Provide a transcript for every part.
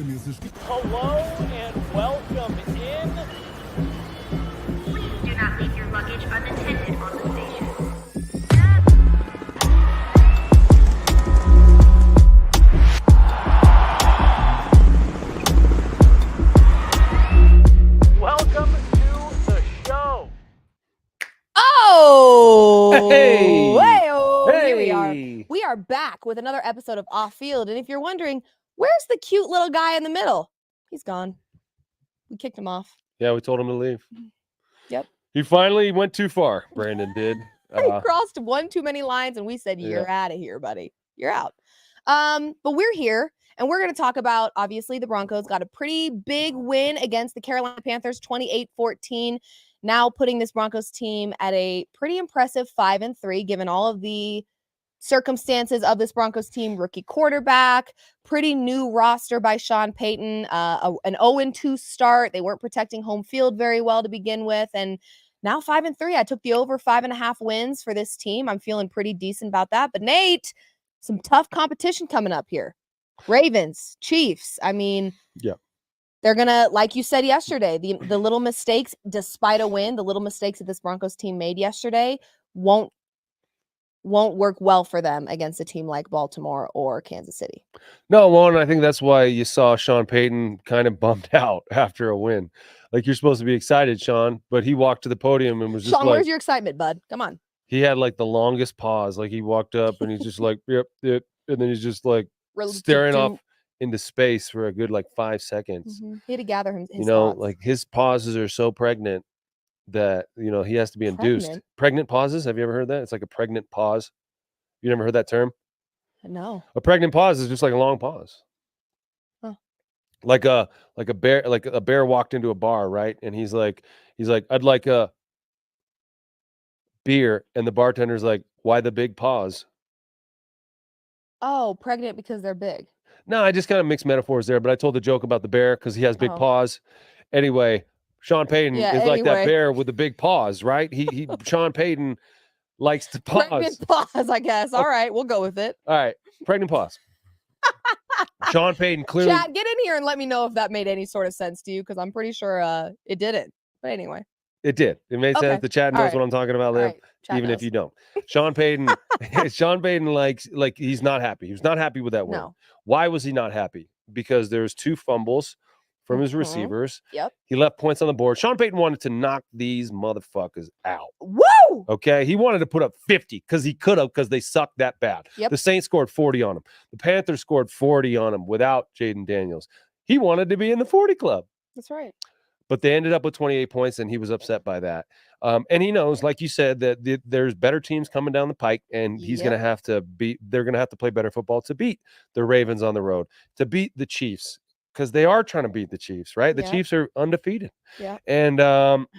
Hello and welcome in. Please do not leave your luggage unattended on the station. Welcome to the show. Oh, Hey! hey-o. Hey! Here we are. We are back with another episode of Off Field. And if you're wondering, where's the cute little guy in the middle? He's gone. We kicked him off. Yeah, we told him to leave. Yep. He finally went too far. Brandon did. He crossed one too many lines, and we said, "You're out of here, buddy. You're out." But we're here, and we're going to talk about, obviously, the Broncos got a pretty big win against the Carolina Panthers, 28-14. Now putting this Broncos team at a pretty impressive 5-3, given all of the circumstances of this Broncos team. Rookie quarterback, pretty new roster by Sean Payton, an 0-2 start. They weren't protecting home field very well to begin with, and now 5-3. I took the over 5.5 wins for this team. I'm feeling pretty decent about that. But Nate, some tough competition coming up here. Ravens, Chiefs. I mean, yeah, they're gonna, like you said yesterday, the little mistakes, despite a win, the little mistakes that this Broncos team made yesterday won't work well for them against a team like Baltimore or Kansas City. No, well, and I think that's why you saw Sean Payton kind of bummed out after a win. Like, you're supposed to be excited, Sean, but he walked to the podium and was just Sean, like, where's your excitement, bud? Come on. he had like the longest pause. Like, he walked up and he's just like, yep, and then he's just like staring off into space for a good like 5 seconds. Mm-hmm. He had to gather his you know, thoughts. like his pauses are so pregnant that, you know, he has to be induced. Pregnant pauses. Have you ever heard that? It's like a pregnant pause. You never heard that term? No. A pregnant pause is just like a long pause. Huh. Like a bear walked into a bar, right? And he's like, I'd like a beer, and the bartender's like, why the big pause? Oh, pregnant because they're big. No, I just kind of mixed metaphors there, but I told the joke about the bear because he has big paws. Anyway, Sean Payton is like that bear with the big paws, right? He Sean Payton likes to pause. Pregnant pause, I guess. All right, we'll go with it. All right, pregnant pause. Sean Payton clearly. Chat, get in here and let me know if that made any sort of sense to you, because I'm pretty sure it didn't. But anyway. It did. It made sense. The chat knows what I'm talking about, Liv, even if you don't. Sean Payton, Sean Payton like he's not happy. He was not happy with that win. No. Why was he not happy? Because there's 2 fumbles from his receivers. Yep. He left points on the board. Sean Payton wanted to knock these motherfuckers out. Woo! Okay? He wanted to put up 50 because he could have, because they sucked that bad. Yep. The Saints scored 40 on him. The Panthers scored 40 on him without Jaden Daniels. He wanted to be in the 40 club. That's right. But they ended up with 28 points, and he was upset by that. And he knows, like you said, that there's better teams coming down the pike, and he's going to have to they're going to have to play better football to beat the Ravens on the road, to beat the Chiefs, because they are trying to beat the Chiefs, right? The Chiefs are undefeated. Yeah. And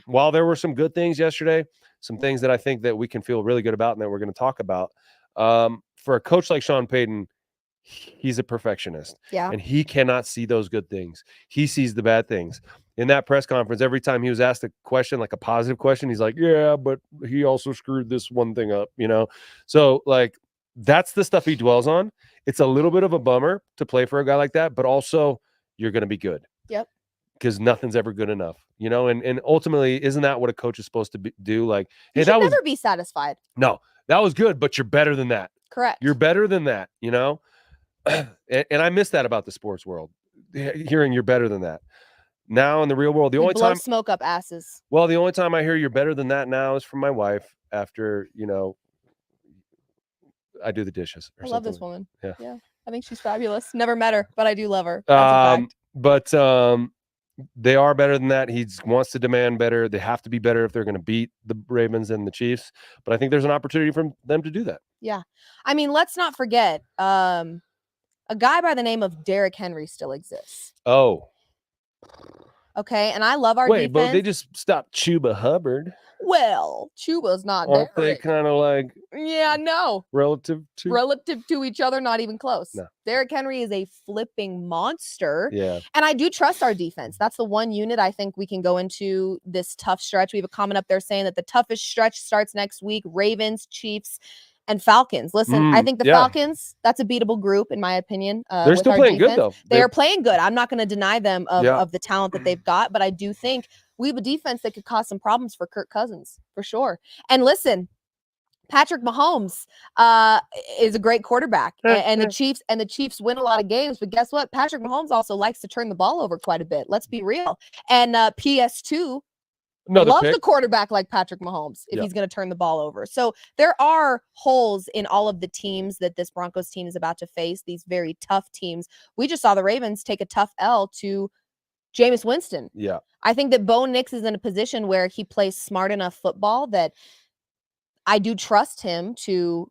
while there were some good things yesterday, some things that I think that we can feel really good about and that we're going to talk about, for a coach like Sean Payton, he's a perfectionist. Yeah. And he cannot see those good things. He sees the bad things. In that press conference, every time he was asked a question, like a positive question, he's like, yeah, but he also screwed this one thing up, you know? So, like, that's the stuff he dwells on. It's a little bit of a bummer to play for a guy like that, but also you're going to be good. Yep. Because nothing's ever good enough, you know? And ultimately, isn't that what a coach is supposed to do? Like, hey, that was never be satisfied. No, that was good, but you're better than that. Correct. You're better than that, you know? And I miss that about the sports world, hearing you're better than that. Now in the real world, the only time smoke up asses. Well, the only time I hear you're better than that now is from my wife after, you know, I do the dishes. I love this woman. Yeah. I think she's fabulous. Never met her, but I do love her. That's a fact. But they are better than that. He wants to demand better. They have to be better if they're going to beat the Ravens and the Chiefs. But I think there's an opportunity for them to do that. Yeah. I mean, let's not forget, a guy by the name of Derrick Henry still exists. Oh. Okay, and I love our defense. But they just stopped Chuba Hubbard. Well, Chuba's not there. Aren't they kind of like... Yeah, no. Relative to each other, not even close. No. Derrick Henry is a flipping monster. Yeah. And I do trust our defense. That's the one unit I think we can go into this tough stretch. We have a comment up there saying that the toughest stretch starts next week. Ravens, Chiefs, and Falcons. Listen, I think the yeah. Falcons, that's a beatable group in my opinion. They're with still our playing good, defense. though. They are playing good. I'm not going to deny them Yeah. of the talent that they've got, but I do think we have a defense that could cause some problems for Kirk Cousins for sure. And listen, Patrick Mahomes is a great quarterback, and the Chiefs win a lot of games. But guess what? Patrick Mahomes also likes to turn the ball over quite a bit. Let's be real. And PS2 loves a quarterback like Patrick Mahomes if he's going to turn the ball over. So there are holes in all of the teams that this Broncos team is about to face. These very tough teams. We just saw the Ravens take a tough L to Jameis Winston. Yeah, I think that Bo Nix is in a position where he plays smart enough football that I do trust him to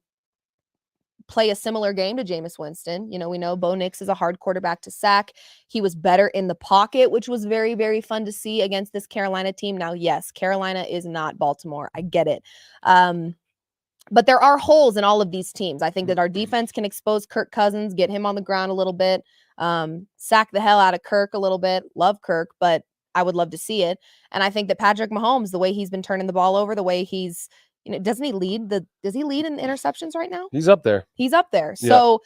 play a similar game to Jameis Winston. You know, we know Bo Nix is a hard quarterback to sack. He was better in the pocket, which was very, very fun to see against this Carolina team. Now, yes, Carolina is not Baltimore. I get it. But there are holes in all of these teams. I think that our defense can expose Kirk Cousins, get him on the ground a little bit, sack the hell out of Kirk a little bit. Love Kirk, but I would love to see it. And I think that Patrick Mahomes, the way he's been turning the ball over, the way he's, you know, does he lead in interceptions right now? he's up there. He's up there. Yeah. So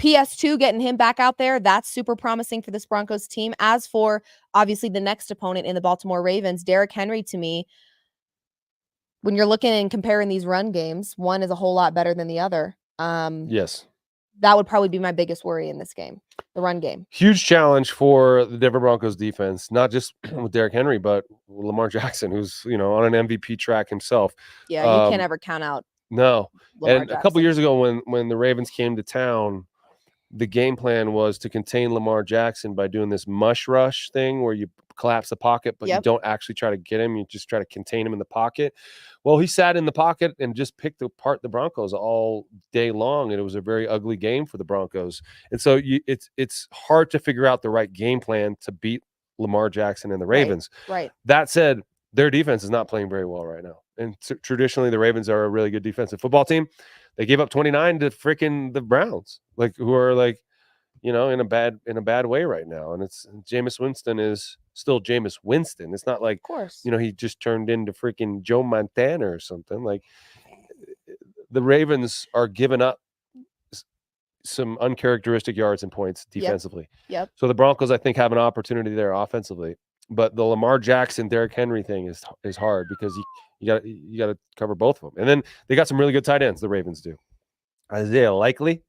PS2 getting him back out there, that's super promising for this Broncos team. As for obviously the next opponent in the Baltimore Ravens, Derrick Henry, to me, when you're looking and comparing these run games, one is a whole lot better than the other. Yes. That would probably be my biggest worry in this game, the run game. Huge challenge for the Denver Broncos defense, not just with Derrick Henry, but Lamar Jackson, who's, you know, on an MVP track himself. Yeah, you can't ever count out No. Lamar And Jackson. a couple years ago when the Ravens came to town, the game plan was to contain Lamar Jackson by doing this mush rush thing where you collapse the pocket, but you don't actually try to get him. You just try to contain him in the pocket. Well, he sat in the pocket and just picked apart the Broncos all day long, and it was a very ugly game for the Broncos. And so it's hard to figure out the right game plan to beat Lamar Jackson and the Ravens. Right. That said, their defense is not playing very well right now. And traditionally, the Ravens are a really good defensive football team. They gave up 29 to freaking the Browns, like, who are, like, you know, in a bad way right now. And it's Jameis Winston is still Jameis Winston. It's not like, Of course, you know, he just turned into freaking Joe Montana or something. Like, the Ravens are giving up some uncharacteristic yards and points defensively. Yep. So the Broncos, I think, have an opportunity there offensively. But the Lamar Jackson, Derrick Henry thing is hard because you got to cover both of them. And then they got some really good tight ends. The Ravens do. Isaiah Likely,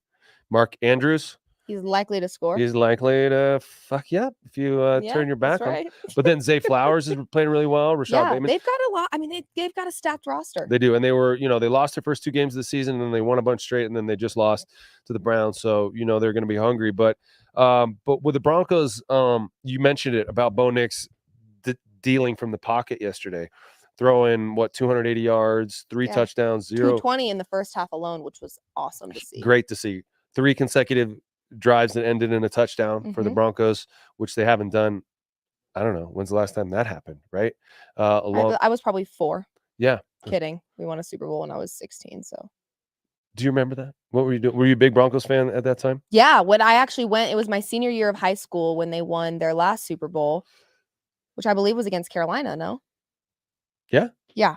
Mark Andrews. He's likely to score. He's likely to fuck you up if you turn your back on him. But then Zay Flowers is playing really well. Rashad Bateman. They've got a lot. I mean, they've got a stacked roster. They do. And they were, you know, they lost their first two games of the season, and then they won a bunch straight, and then they just lost to the Browns. So, you know, they're going to be hungry. But with the Broncos, you mentioned it about Bo Nix dealing from the pocket yesterday, throwing 280 yards, 3 touchdowns, 220 in the first half alone, which was awesome to see. Great to see. 3 consecutive drives that ended in a touchdown for the Broncos, which they haven't done. I don't know. When's the last time that happened, right? I was probably 4. Yeah. Kidding. We won a Super Bowl when I was 16, so. Do you remember that? What were you doing? Were you a big Broncos fan at that time? Yeah, when I actually went, it was my senior year of high school when they won their last Super Bowl, which I believe was against Carolina, no? Yeah. Yeah.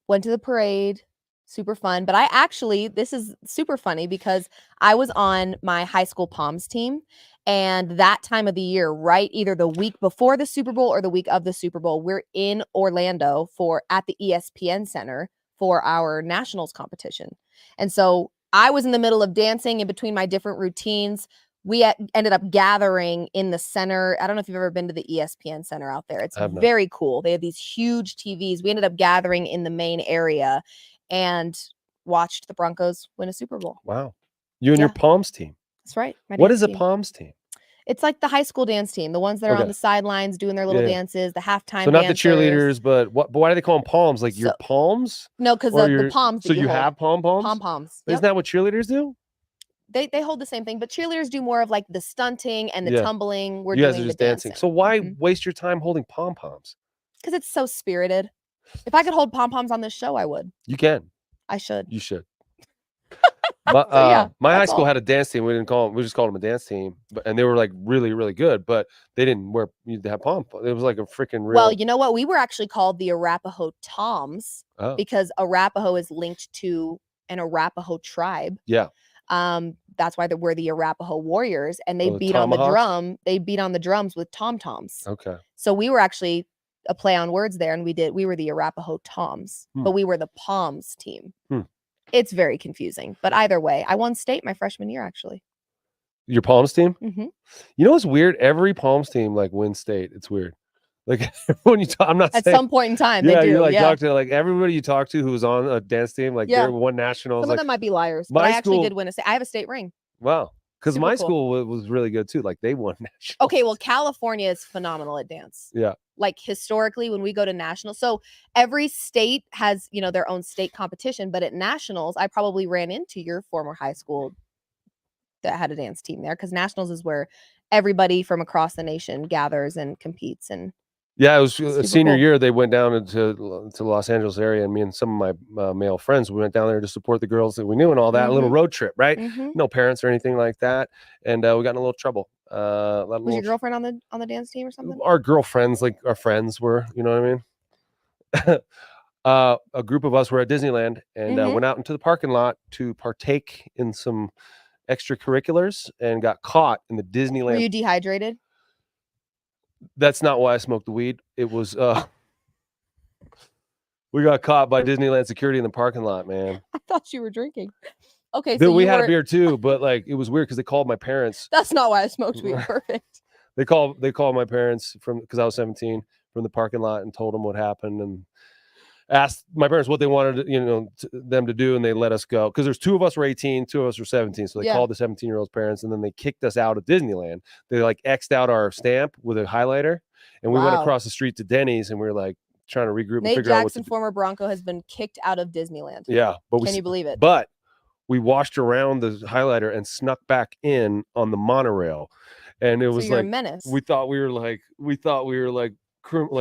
Went to the parade. Super fun. But I actually, this is super funny because I was on my high school Palms team, and that time of the year, right, either the week before the Super Bowl or the week of the Super Bowl, we're in Orlando at the ESPN Center for our nationals competition. And so I was in the middle of dancing in between my different routines. We ended up gathering in the center. I don't know if you've ever been to the ESPN Center out there. It's very cool. They have these huge TVs. We ended up gathering in the main area and watched the Broncos win a Super Bowl. Wow. You and your Palms team. That's right. What is a Palms team? It's like the high school dance team, the ones that are on the sidelines doing their little dances, the halftime So not dancers. the cheerleaders, but why do they call them palms? Like your palms? No, because of the palms. So you have pom-poms? Pom-poms. Isn't that what cheerleaders do? They hold the same thing, but cheerleaders do more of like the stunting and the tumbling. You guys are just dancing. So why waste your time holding pom-poms? Because it's so spirited. If I could hold pom-poms on this show, I would. You can. I should. You should. My high school had a dance team. We just called them a dance team, and they were like really, really good. But they didn't wear. You have pom. It was like a freaking real. Well, you know what? We were actually called the Arapaho Toms because Arapaho is linked to an Arapaho tribe. Yeah. That's why we're the Arapaho Warriors, and they Oh, the beat on the tomahawks? drum. They beat on the drums with tom-toms. Okay. So we were actually a play on words there, and we were the Arapaho Toms, but we were the Palms team. It's very confusing, but either way, I won state my freshman year, actually. Your Palms team? Mm-hmm. You know what's weird? Every Palms team like wins state. It's weird. Like when you talk, I'm not At saying, some point in time, yeah, they do. you like Yeah. talk to like everybody you talk to who was on a dance team, like Yeah. they won nationals. Some like, of them might be liars, but my I actually school- did win a state. I have a state ring. Wow. Because Super my cool. school was really good too. Like they won nationals. Okay, well, California is phenomenal at dance. Yeah. Like historically, when we go to nationals, so every state has, you know, their own state competition, but at nationals, I probably ran into your former high school that had a dance team there, because nationals is where everybody from across the nation gathers and competes. And Yeah, it was Super senior cool. year. They went down to the Los Angeles area, and me and some of my male friends, we went down there to support the girls that we knew and all that. A little road trip, right? No parents or anything like that, and we got in a little trouble. Was your girlfriend on the dance team or something? Our girlfriends, like our friends, were. You know what I mean? A group of us were at Disneyland and went out into the parking lot to partake in some extracurriculars and got caught in the Disneyland. Were you dehydrated? That's not why I smoked the weed. It was we got caught by Disneyland security in the parking lot, man. I thought you were drinking. Okay, Then so we you had a were. beer too, but like it was weird because they called my parents. That's not why I smoked weed. Perfect. They called my parents because I was 17 from the parking lot and told them what happened and asked my parents what they wanted, them to do, and they let us go because there's two of us were 18, two of us were 17. So they called the 17-year-old's parents, and then they kicked us out of Disneyland. They like X'd out our stamp with a highlighter, and we went across the street to Denny's, and we were like trying to regroup and Nate figure out what to Jackson, do. former Bronco, has been kicked out of Disneyland. Yeah, but Can you believe it? But we washed around the highlighter and snuck back in on the monorail, and it was you're like a menace. we thought we were like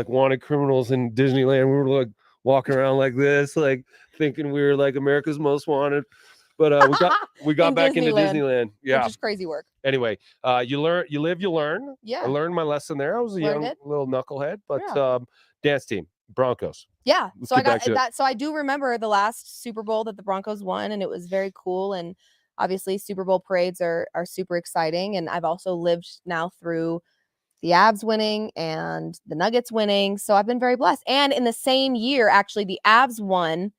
wanted criminals in Disneyland. We were like walking around like this, like thinking we were like America's Most Wanted. But we got back into Disneyland. Yeah, which is crazy work. Anyway, you live, you learn. Yeah, I learned my lesson there. I was a young little knucklehead, but dance team, Broncos. Yeah, Let's so I get back got to it. that. So I do remember the last Super Bowl that the Broncos won, and it was very cool. And obviously, Super Bowl parades are super exciting. And I've also lived now through the Avs winning and the Nuggets winning. So I've been very blessed. And in the same year, actually, the Avs won.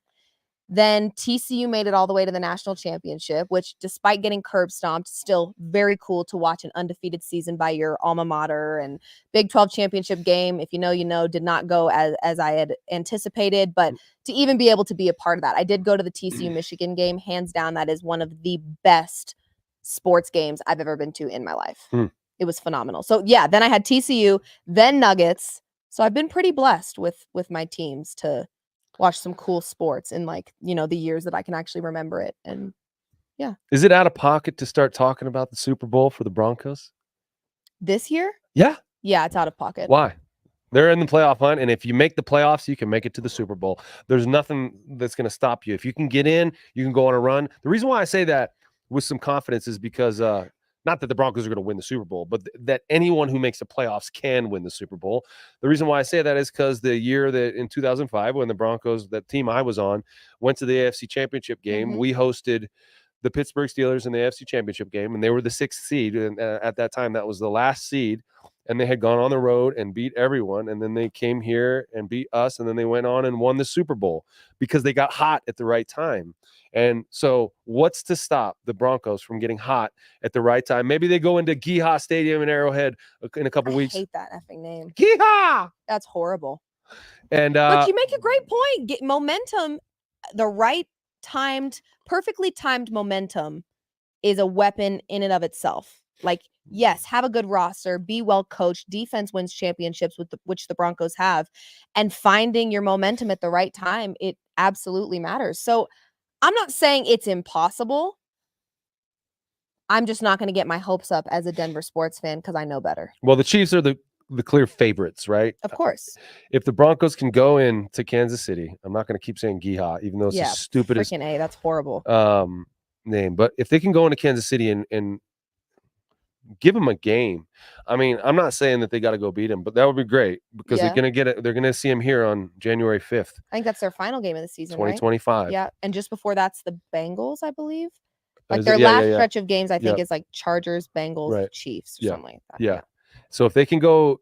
Then TCU made it all the way to the national championship, which despite getting curb stomped, still very cool to watch an undefeated season by your alma mater. And Big 12 championship game, if you know, did not go as I had anticipated. But to even be able to be a part of that, I did go to the TCU Michigan game. Hands down, that is one of the best sports games I've ever been to in my life. It was phenomenal. So yeah, then I had TCU, then Nuggets. So I've been pretty blessed with my teams to watch some cool sports in the years that I can actually remember it. And yeah. Is it out of pocket to start talking about the Super Bowl for the Broncos? This year? Yeah. Yeah, it's out of pocket. Why? They're in the playoff hunt, and if you make the playoffs, you can make it to the Super Bowl. There's nothing that's going to stop you. If you can get in, you can go on a run. The reason why I say that with some confidence is because not that the Broncos are going to win the Super Bowl, but that anyone who makes the playoffs can win the Super Bowl. The reason why I say that is because the year that in 2005, when the Broncos, that team I was on, went to the AFC Championship game, we hosted the Pittsburgh Steelers in the AFC Championship game, and they were the 6th seed. And at that time, that was the last seed. And they had gone on the road and beat everyone. And then they came here and beat us. And then they went on and won the Super Bowl because they got hot at the right time. And so what's to stop the Broncos from getting hot at the right time? Maybe they go into Geehaw Stadium in Arrowhead in a couple weeks. I hate that effing name. Geehaw! That's horrible. And but you make a great point. Get momentum, the right timed, perfectly timed momentum is a weapon in and of itself. Like, yes, have a good roster, be well coached. Defense wins championships, which the Broncos have, and finding your momentum at the right time, it absolutely matters. So I'm not saying it's impossible. I'm just not going to get my hopes up as a Denver sports fan because I know better. Well, the Chiefs are the clear favorites, right? Of course. If the Broncos can go into Kansas City, I'm not going to keep saying Geehaw, even though it's the stupidest freaking A. That's horrible name. But if they can go into Kansas City and give them a game. I mean, I'm not saying that they got to go beat them, but that would be great because Yeah. they're gonna get it. They're gonna see him here on January 5th, I think that's their final game of the season, right? 2025. Yeah, and just before that's the Bengals, I believe. Like Is their it? Yeah, last yeah, yeah. stretch of games, I think Yep. is like Chargers, Bengals, Right. Chiefs, or Yeah. something like that. Yeah. So if they can go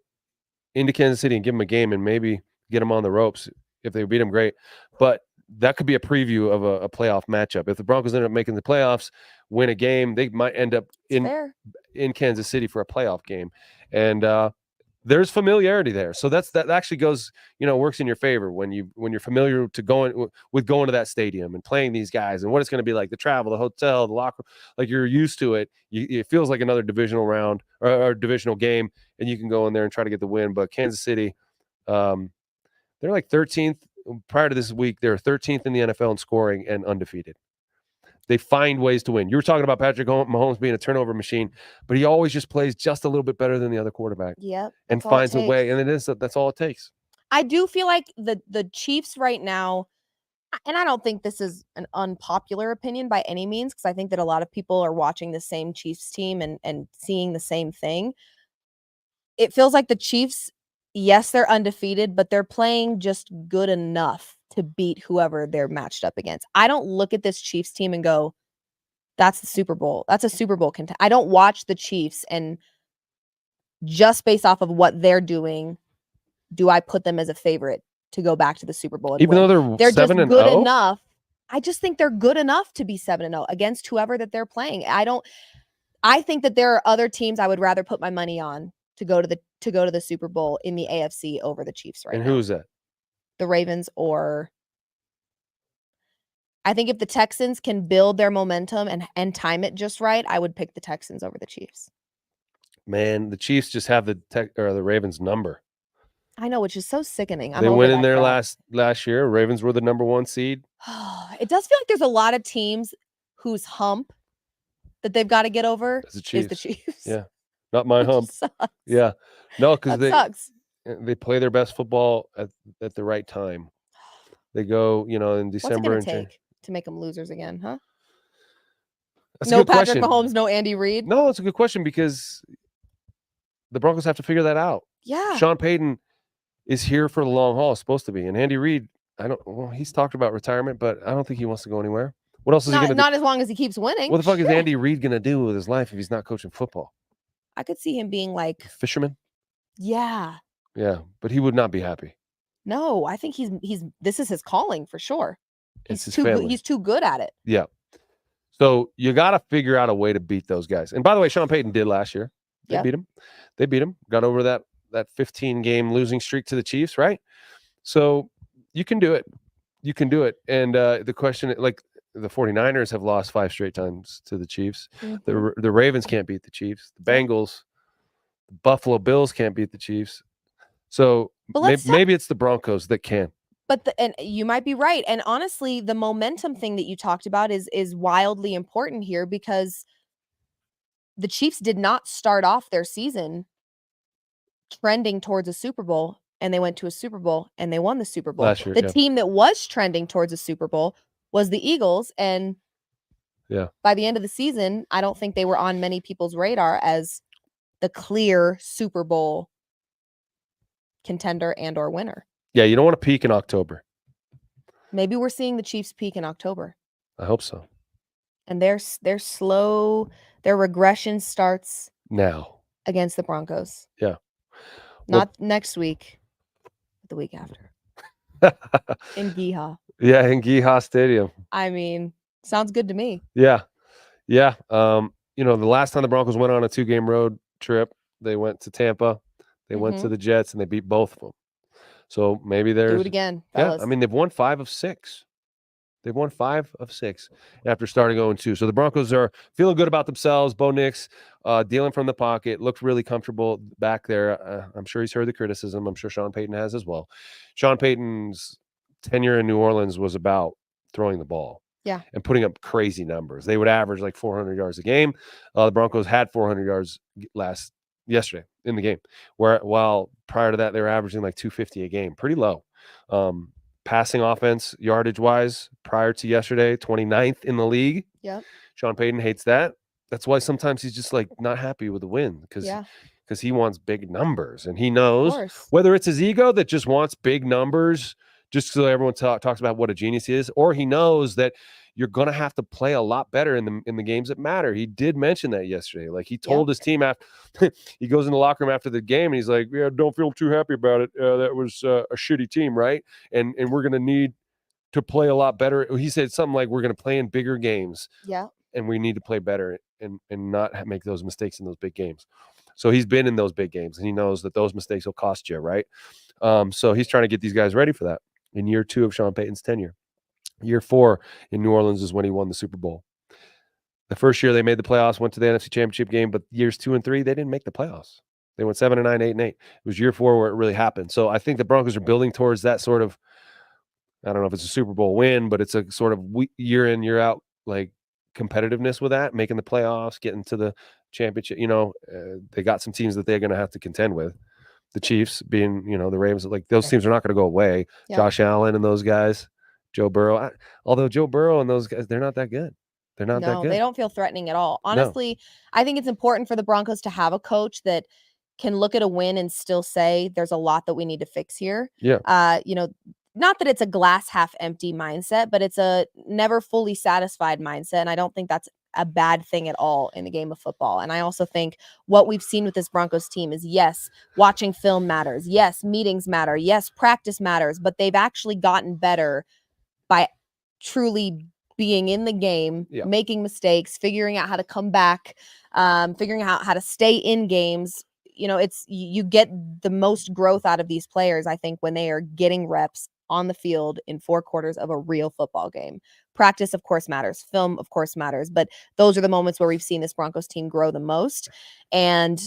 into Kansas City and give them a game and maybe get them on the ropes, if they beat them, great. But that could be a preview of a playoff matchup. If the Broncos end up making the playoffs, win a game, they might end up It's fair. in Kansas City for a playoff game. And there's familiarity there. So that actually goes, works in your favor when you're familiar to going to that stadium and playing these guys and what it's going to be like, the travel, the hotel, the locker, like you're used to it. It feels like another divisional round or divisional game, and you can go in there and try to get the win. But Kansas City, they're like 13th prior to this week. They're 13th in the NFL in scoring and undefeated. They find ways to win. You were talking about Patrick Mahomes being a turnover machine, but he always just plays just a little bit better than the other quarterback. Yep. And finds a way, and that's all it takes. I do feel like the Chiefs right now, and I don't think this is an unpopular opinion by any means, because I think that a lot of people are watching the same Chiefs team and seeing the same thing. It feels like the Chiefs, yes, they're undefeated, but they're playing just good enough to beat whoever they're matched up against. I don't look at this Chiefs team and go, that's the Super Bowl. That's a Super Bowl contest. I don't watch the Chiefs and just based off of what they're doing, do I put them as a favorite to go back to the Super Bowl? And even win. though They're just 7-0? good enough. I just think they're good enough to be 7-0 against whoever that they're playing. I think that there are other teams I would rather put my money on to go to the Super Bowl in the AFC over the Chiefs right now. And who's that? The Ravens, or I think if the Texans can build their momentum and time it just right, I would pick the Texans over the Chiefs. Man, the Chiefs just have the Ravens number. I know, which is so sickening. They went in there last year. Ravens were the number 1 seed. It does feel like there's a lot of teams whose hump that they've got to get over Is the Chiefs. Yeah, not my Which hump. sucks. Yeah, no, because sucks. they play their best football at the right time. They go, in December. What's it going to take to make them losers again, huh? That's no a good Patrick question. Mahomes, no Andy Reid. No, it's a good question because the Broncos have to figure that out. Yeah. Sean Payton is here for the long haul, supposed to be. And Andy Reid, he's talked about retirement, but I don't think he wants to go anywhere. What else is he going to do? Not as long as he keeps winning. What the fuck is Andy Reid going to do with his life if he's not coaching football? I could see him being like fisherman. Yeah. Yeah, but he would not be happy. No, I think this is his calling for sure. It's his too family. good. He's too good at it. Yeah. So you got to figure out a way to beat those guys. And by the way, Sean Payton did last year. They beat him. They beat him. Got over that 15-game losing streak to the Chiefs, right? So you can do it. You can do it. And the question, like the 49ers have lost 5 straight times to the Chiefs. Mm-hmm. The Ravens can't beat the Chiefs. The Bengals, the Buffalo Bills can't beat the Chiefs. So maybe it's the Broncos that can. And you might be right. And honestly, the momentum thing that you talked about is wildly important here, because the Chiefs did not start off their season trending towards a Super Bowl, and they went to a Super Bowl and they won the Super Bowl. Last year, the team that was trending towards a Super Bowl was the Eagles, and by the end of the season, I don't think they were on many people's radar as the clear Super Bowl contender and or winner. Yeah, you don't want to peak in October. Maybe we're seeing the Chiefs peak in October. I hope so. And they're slow. Their regression starts now against the Broncos. Yeah. Not next week, but the week after. In Geehaw. Yeah, in Geehaw Stadium. I mean, sounds good to me. Yeah. Yeah. The last time the Broncos went on a 2-game road trip, they went to Tampa, they went to the Jets, and they beat both of them. So maybe there's do it again, fellas. Yeah, I mean, they've won 5 of 6. They've won 5 of 6 after starting 0-2. So the Broncos are feeling good about themselves. Bo Nix dealing from the pocket, looked really comfortable back there. I'm sure he's heard the criticism. I'm sure Sean Payton has as well. Sean Payton's tenure in New Orleans was about throwing the ball. Yeah. And putting up crazy numbers. They would average like 400 yards a game. The Broncos had 400 yards yesterday in the game, while prior to that they were averaging like 250 a game, pretty low. Passing offense yardage wise prior to yesterday, 29th in the league. Yeah. Sean Payton hates that. that's why sometimes he's just like not happy with the win because Yeah, he wants big numbers, and he of knows course. whether it's his ego that just wants big numbers just so everyone talks about what a genius he is, or he knows that you're going to have to play a lot better in the games that matter. He did mention that yesterday. Like he told his team after he goes in the locker room after the game and he's like, yeah, don't feel too happy about it. That was a shitty team, right? And we're going to need to play a lot better. He said something like, we're going to play in bigger games. Yeah. And we need to play better and not make those mistakes in those big games. So he's been in those big games and he knows that those mistakes will cost you, right? So he's trying to get these guys ready for that in year 2 of Sean Payton's tenure. Year 4 in New Orleans is when he won the Super Bowl. The first year they made the playoffs, went to the NFC Championship game, but years 2 and 3, they didn't make the playoffs. They went 7-9, 8-8. It was year 4 where it really happened. So I think the Broncos are building towards that sort of, I don't know if it's a Super Bowl win, but it's a sort of year in, year out, like competitiveness with that, making the playoffs, getting to the championship. They got some teams that they're going to have to contend with. The Chiefs being, the Ravens, like those teams are not going to go away. Yeah. Josh Allen and those guys, Joe Burrow. Although Joe Burrow and those guys, they're not that good. They're not that good. They don't feel threatening at all. Honestly, I think it's important for the Broncos to have a coach that can look at a win and still say there's a lot that we need to fix here. Yeah. Not that it's a glass half empty mindset, but it's a never fully satisfied mindset. And I don't think that's a bad thing at all in the game of football. And I also think what we've seen with this Broncos team is, yes, watching film matters. Yes, meetings matter. Yes, practice matters. But they've actually gotten better by truly being in the game, making mistakes, figuring out how to come back, figuring out how to stay in games. You get the most growth out of these players, I think, when they are getting reps on the field in 4 quarters of a real football game. Practice, of course, matters. Film, of course, matters. But those are the moments where we've seen this Broncos team grow the most. And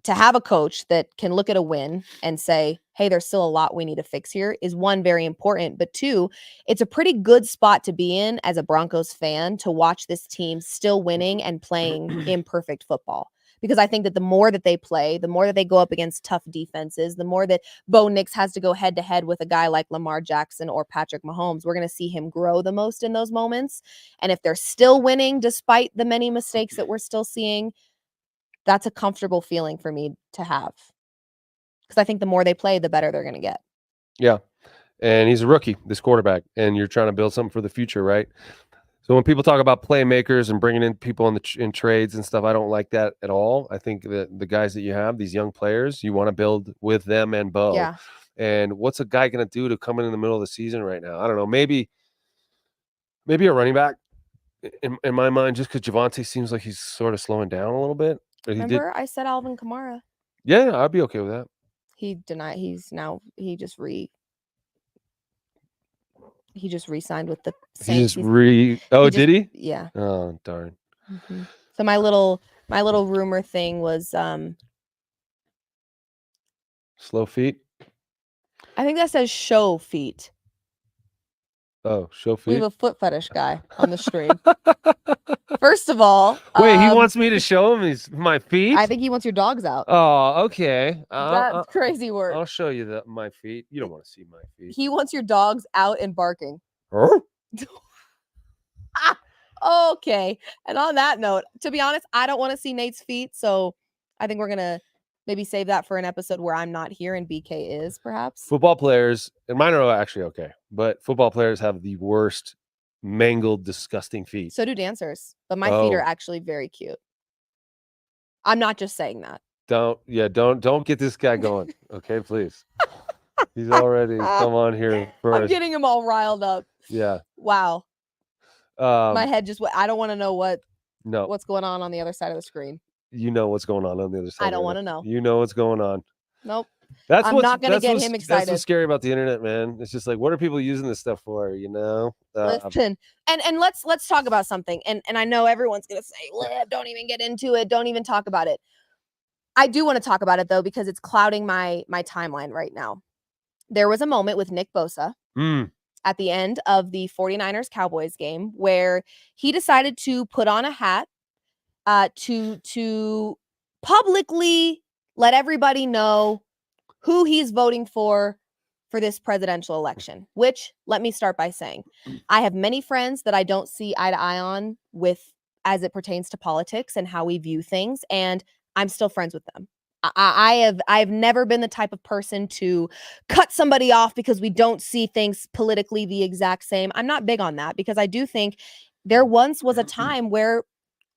to have a coach that can look at a win and say, hey, there's still a lot we need to fix here is, 1, very important. But 2, it's a pretty good spot to be in as a Broncos fan to watch this team still winning and playing imperfect football. Because I think that the more that they play, the more that they go up against tough defenses, the more that Bo Nix has to go head to head with a guy like Lamar Jackson or Patrick Mahomes, we're going to see him grow the most in those moments. And if they're still winning, despite the many mistakes that we're still seeing, that's a comfortable feeling for me to have. Because I think the more they play, the better they're going to get. Yeah. And he's a rookie, this quarterback, and you're trying to build something for the future, right? So when people talk about playmakers and bringing in people in trades and stuff, I don't like that at all. I think that the guys that you have, these young players, you want to build with them and Bo. Yeah. And what's a guy going to do to come in the middle of the season right now? I don't know. Maybe a running back in my mind, just because Javonte seems like he's sort of slowing down a little bit. Remember, I said Alvin Kamara. Yeah, I'd be okay with that. He denied. He just re-signed with the Saints. Did he? Yeah. Oh, darn. Mm-hmm. So my little rumor thing was slow feet. I think that says show feet. Oh, show feet. We have a foot fetish guy on the stream. First of all, wait, he wants me to show him my feet? I think he wants your dogs out. Oh, okay. That's crazy work. I'll show you my feet. You don't want to see my feet. He wants your dogs out and barking. Huh? Okay. And on that note, to be honest, I don't want to see Nate's feet, so I think we're gonna maybe save that for an episode where I'm not here and BK is, perhaps. Football players, and mine are actually okay, but football players have the worst, mangled, disgusting feet. So do dancers, but my feet are actually very cute. I'm not just saying that. Don't get this guy going, okay, please. He's already come on here first. I'm getting him all riled up. Yeah. Wow. My head just went. I don't want to know what's going on the other side of the screen. You know what's going on the other side. I don't want to know. You know what's going on. Nope. I'm not going to get him excited. That's what's scary about the internet, man. It's just like, what are people using this stuff for? Listen, and let's talk about something. And I know everyone's going to say, don't even get into it. Don't even talk about it. I do want to talk about it though, because it's clouding my timeline right now. There was a moment with Nick Bosa at the end of the 49ers Cowboys game where he decided to put on a hat to publicly let everybody know who he's voting for this presidential election, which, let me start by saying, I have many friends that I don't see eye to eye on with as it pertains to politics and how we view things, and I'm still friends with them. I've never been the type of person to cut somebody off because we don't see things politically the exact same. I'm not big on that because I do think there once was a time where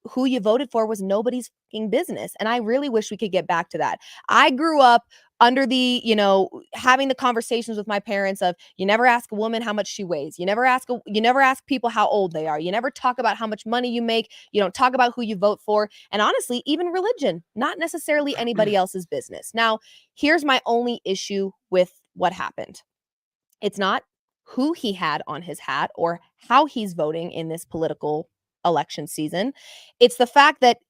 who you voted for was nobody's fucking business. And I really wish we could get back to that. I grew up under the, having the conversations with my parents of you never ask a woman how much she weighs. You never ask people how old they are. You never talk about how much money you make. You don't talk about who you vote for. And honestly, even religion, not necessarily anybody else's business. Now, here's my only issue with what happened. It's not who he had on his hat or how he's voting in this political election season. It's the fact that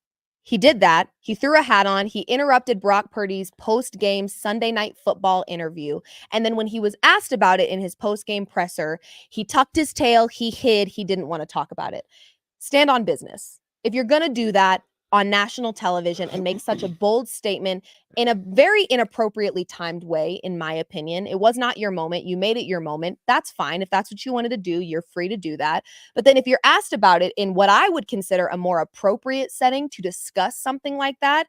he did that. He threw a hat on. He interrupted Brock Purdy's post-game Sunday Night Football interview. And then when he was asked about it in his post-game presser, he tucked his tail. He hid. He didn't want to talk about it. Stand on business. If you're going to do that on national television and make such a bold statement in a very inappropriately timed way, in my opinion, it was not your moment. You made it your moment. That's fine. If that's what you wanted to do, you're free to do that. But then if you're asked about it in what I would consider a more appropriate setting to discuss something like that,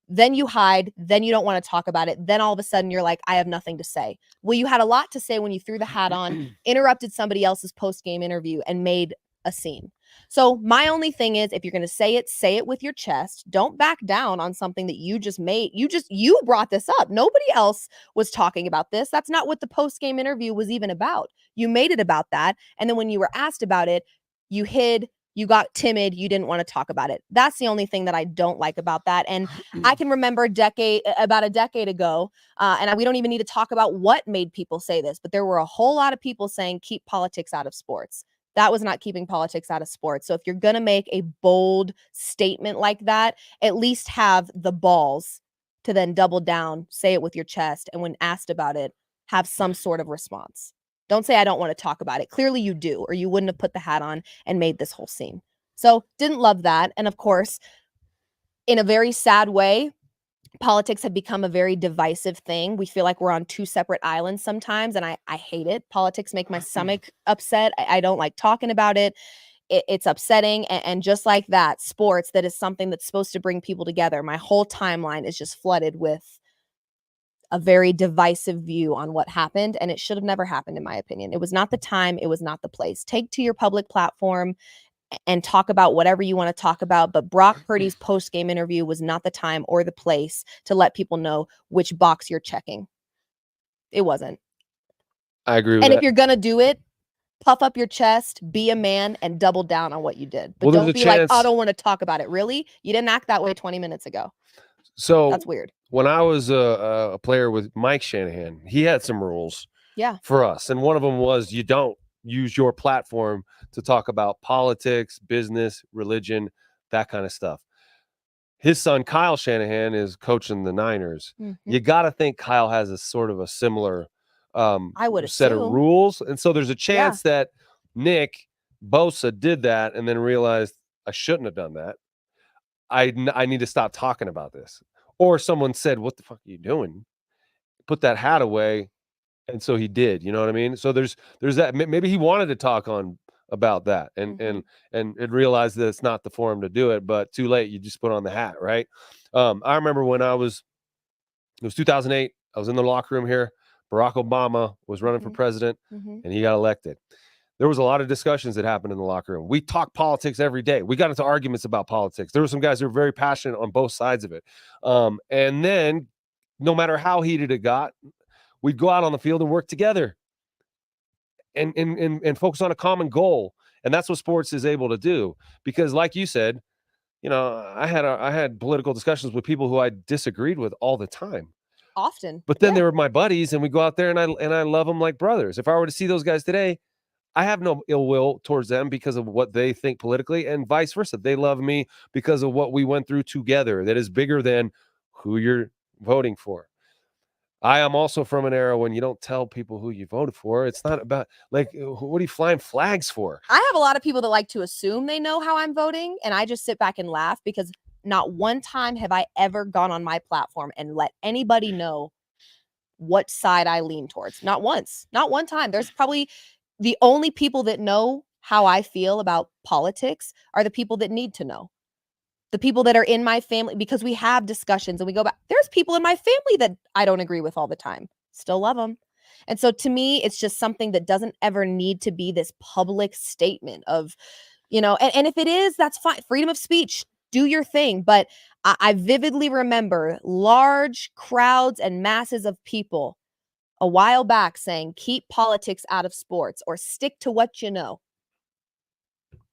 then you hide, then you don't want to talk about it. Then all of a sudden you're like, I have nothing to say. Well, you had a lot to say when you threw the hat on, interrupted somebody else's post-game interview and made a scene. So my only thing is, if you're going to say it with your chest. Don't back down on something that you just made. You brought this up. Nobody else was talking about this. That's not what the post-game interview was even about. You made it about that. And then when you were asked about it, you hid, you got timid, you didn't want to talk about it. That's the only thing that I don't like about that. And I can remember about a decade ago, and we don't even need to talk about what made people say this, but there were a whole lot of people saying, keep politics out of sports. That was not keeping politics out of sports. So if you're going to make a bold statement like that, at least have the balls to then double down, say it with your chest, and when asked about it, have some sort of response. Don't say, I don't want to talk about it. Clearly you do, or you wouldn't have put the hat on and made this whole scene. So didn't love that. And of course, in a very sad way, politics have become a very divisive thing. We feel like we're on two separate islands sometimes, and I hate it. Politics make my stomach upset. I don't like talking about it. It's upsetting. And just like that, sports, that is something that's supposed to bring people together. My whole timeline is just flooded with a very divisive view on what happened, and it should have never happened, in my opinion. It was not the time. It was not the place. Take to your public platform and talk about whatever you want to talk about. But Brock Purdy's post-game interview was not the time or the place to let people know which box you're checking. It wasn't. I agree with and that. if you're going to do it, puff up your chest, be a man, and double down on what you did. But don't be like, I don't want to talk about it. Really? You didn't act that way 20 minutes ago. So that's weird. When I was a player with Mike Shanahan, he had some rules for us. And one of them was you don't use your platform to talk about politics, business, religion, that kind of stuff. His son, Kyle Shanahan, is coaching the Niners. Mm-hmm. You got to think Kyle has a sort of a similar set of rules. And so there's a chance that Nick Bosa did that and then realized I shouldn't have done that. I need to stop talking about this. Or someone said, what the fuck are you doing? Put that hat away. And so he did, you know what I mean? So there's that. Maybe he wanted to talk about that and realized that it's not the forum to do it, but too late. You just put on the hat, right? I remember when it was 2008. I was in the locker room here. Barack Obama was running for president and he got elected. There was a lot of discussions that happened in the locker room. We talk politics every day. We got into arguments about politics. There were some guys who were very passionate on both sides of it. And then no matter how heated it got, we'd go out on the field and work together and focus on a common goal. And that's what sports is able to do. Because like you said, I had political discussions with people who I disagreed with all the time. Often. But then they were my buddies and we go out there and I love them like brothers. If I were to see those guys today, I have no ill will towards them because of what they think politically and vice versa. They love me because of what we went through together that is bigger than who you're voting for. I am also from an era when you don't tell people who you voted for. It's not about like, what are you flying flags for? I have a lot of people that like to assume they know how I'm voting. And I just sit back and laugh because not one time have I ever gone on my platform and let anybody know what side I lean towards. Not once, not one time. There's probably the only people that know how I feel about politics are the people that need to know. The people that are in my family, because we have discussions and we go back. There's people in my family that I don't agree with all the time. Still love them. And so to me, it's just something that doesn't ever need to be this public statement of, and if it is, that's fine. Freedom of speech, do your thing. But I vividly remember large crowds and masses of people a while back saying, keep politics out of sports or stick to what you know.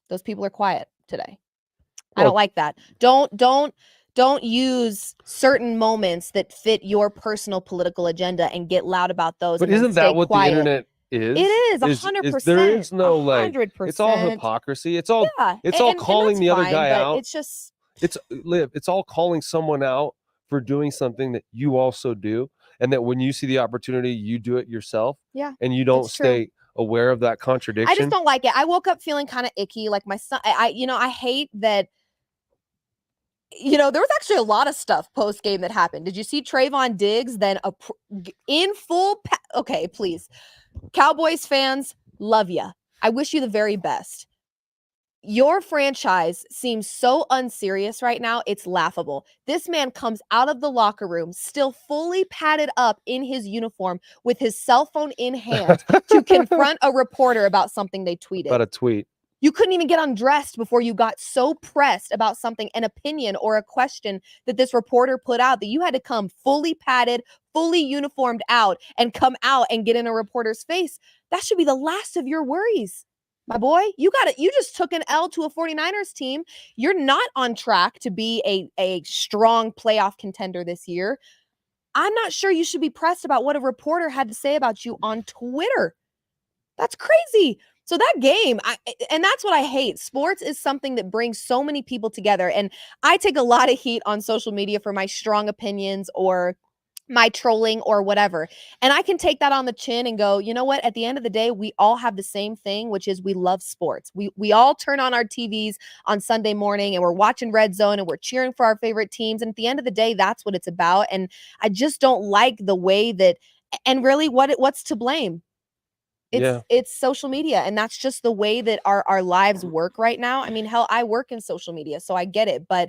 Those people are quiet today. I don't like that. Don't use certain moments that fit your personal political agenda and get loud about those. But and isn't that what quiet. The internet is? It is 100%. There is no 100%. it's all hypocrisy. It's all calling the other guy out. It's just it's all calling someone out for doing something that you also do, and that when you see the opportunity, you do it yourself. Yeah, and you don't stay aware of that contradiction. I just don't like it. I woke up feeling kind of icky. Like my son, I hate that. There was actually a lot of stuff post game that happened. Did you see Trayvon Diggs then in full? Okay, please. Cowboys fans, love ya. I wish you the very best. Your franchise seems so unserious right now. It's laughable. This man comes out of the locker room still fully padded up in his uniform with his cell phone in hand to confront a reporter about something they tweeted. About a tweet. You couldn't even get undressed before you got so pressed about something, an opinion or a question that this reporter put out, that you had to come fully padded, fully uniformed out and come out and get in a reporter's face. That should be the last of your worries. My boy, you just took an L to a 49ers team. You're not on track to be a strong playoff contender this year. I'm not sure you should be pressed about what a reporter had to say about you on Twitter. That's crazy. So that game, and that's what I hate. Sports is something that brings so many people together. And I take a lot of heat on social media for my strong opinions or my trolling or whatever. And I can take that on the chin and go, you know what? At the end of the day, we all have the same thing, which is we love sports. We all turn on our TVs on Sunday morning and we're watching Red Zone and we're cheering for our favorite teams. And at the end of the day, that's what it's about. And I just don't like the way that, and really what's to blame? It's social media, and that's just the way that our lives work right now. I mean, hell, I work in social media, so I get it. But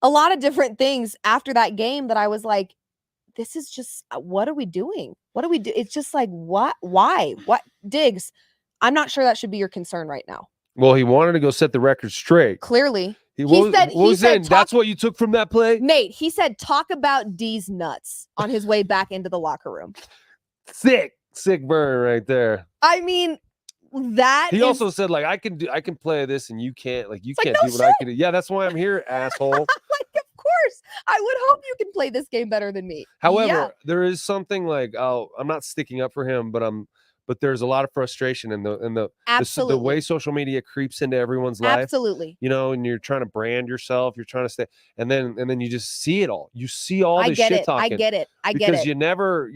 a lot of different things after that game that I was like, this is just, what are we doing? What do we do? It's just like, what? Why? What? Diggs, I'm not sure that should be your concern right now. Well, he wanted to go set the record straight. Clearly. He said that's what you took from that play? Nate, he said, talk about D's nuts on his way back into the locker room. Sick burn right there. I mean, he also said, like, I can play this and you can't. Like, you can't do what I can do. Yeah, that's why I'm here, asshole. Like, of course. I would hope you can play this game better than me. However, there is something like, I'm not sticking up for him, but there's a lot of frustration in the way social media creeps into everyone's life. Absolutely. And you're trying to brand yourself, you're trying to stay, and then you just see it all. You see all this shit talking. I get it. Because you never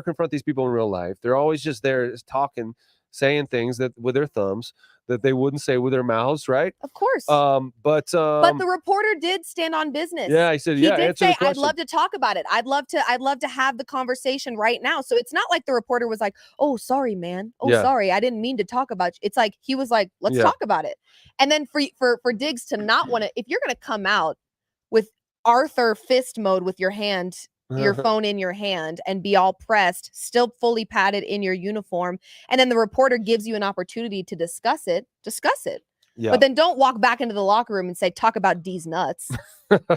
confront these people in real life. They're always just there talking, saying things that with their thumbs that they wouldn't say with their mouths, right? Of course. But the reporter did stand on business. Yeah, he said, he did say, I'd love to talk about it. I'd love to have the conversation right now. So it's not like the reporter was like, oh, sorry, man. Oh, sorry. I didn't mean to talk about you. It's like, he was like, let's talk about it. And then for Diggs to not want to, if you're going to come out with Arthur fist mode with your phone in your hand and be all pressed, still fully padded in your uniform, and then the reporter gives you an opportunity to discuss it. Yeah. But then don't walk back into the locker room and say, talk about D's nuts. What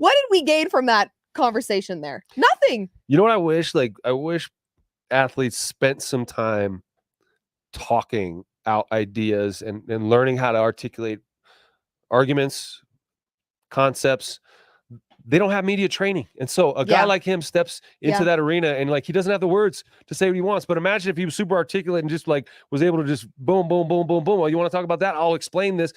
did we gain from that conversation there? Nothing. You know what I wish? I wish athletes spent some time talking out ideas and learning how to articulate arguments, concepts. They don't have media training. And so a guy like him steps into that arena and he doesn't have the words to say what he wants. But imagine if he was super articulate and just was able to just boom, boom, boom, boom, boom. Oh, you want to talk about that? I'll explain this.